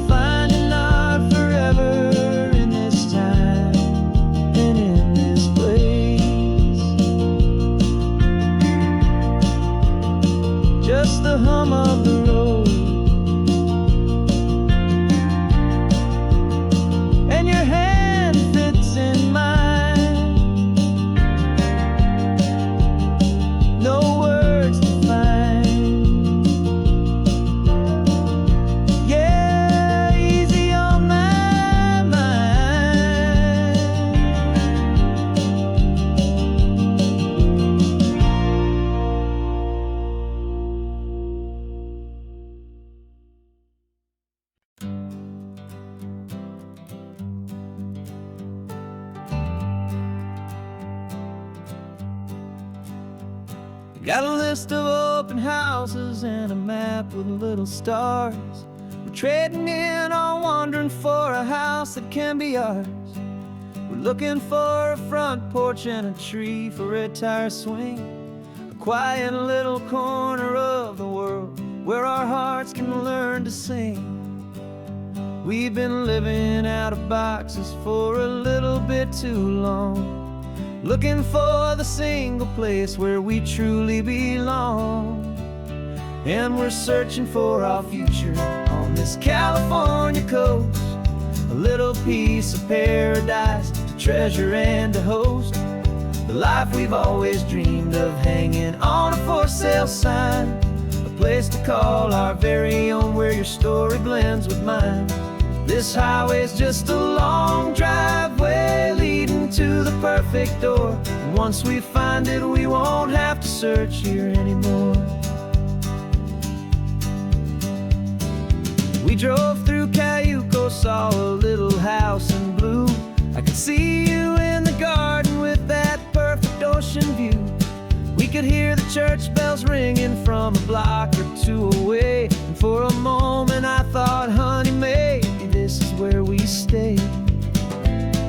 Finding our forever in this time and in this place. Just the hum of the road and your hand fits in mine. Got a list of open houses and a map with little stars. We're trading in our wandering for a house that can be ours. We're looking for a front porch and a tree for a tire swing, a quiet little corner of the world where our hearts can learn to sing. We've been living out of boxes for a little bit too long, looking for the single place where we truly belong. And we're searching for our future on this California coast, a little piece of paradise to treasure and to host, the life we've always dreamed of, hanging on a for sale sign, a place to call our very own where your story blends with mine. This highway's just a long driveway leading to the perfect door, and once we find it we won't have to search here anymore. We drove through Cayuco, saw a little house in blue. I could see you in the garden with that perfect ocean view. We could hear the church bells ringing from a block or two away, and for a moment I thought, honey, maybe this is where we stay.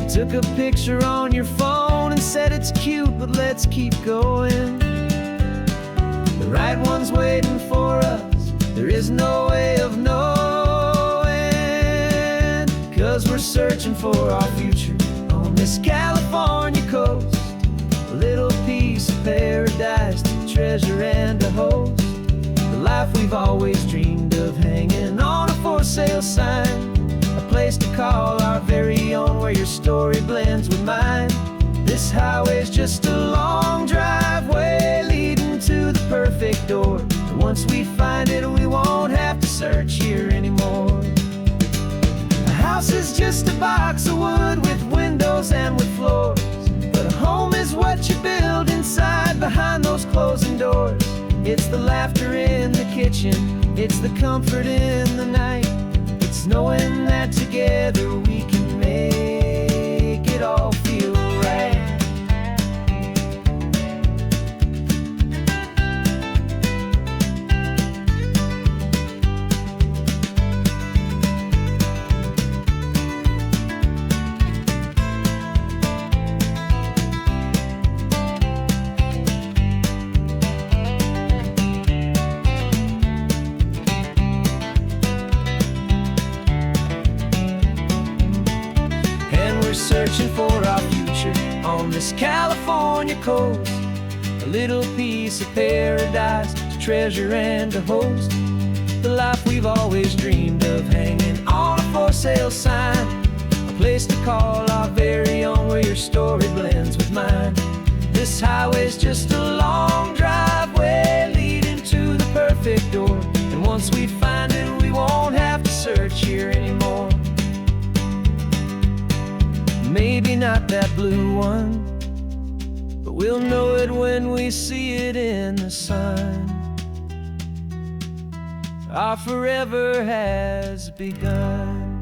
You took a picture on your phone and said it's cute, but let's keep going. The right one's waiting for us, there is no way of knowing, 'cause we're searching for our future on this California coast, a little piece of paradise to treasure and to host, the life we've always dreamed of, hanging on a for sale sign, a place to call our very own where your story blends with mine. This highway's just a long driveway leading to the perfect door, and once we find it we won't have to search here anymore. A house is just a box of wood with windows and with floors, but a home is what you build inside behind those closing doors. It's the laughter in the kitchen, it's the comfort in the night, it's knowing that together we can make it all feel right. We're searching for our future on this California coast, a little piece of paradise to treasure and to host, the life we've always dreamed of, hanging on a for sale sign, a place to call our very own where your story blends with mine. This highway's just a long driveway leading to the perfect door, and once we find it we won't have to search here anymore. Maybe not that blue one, but we'll know it when we see it in the sun. Our forever has begun.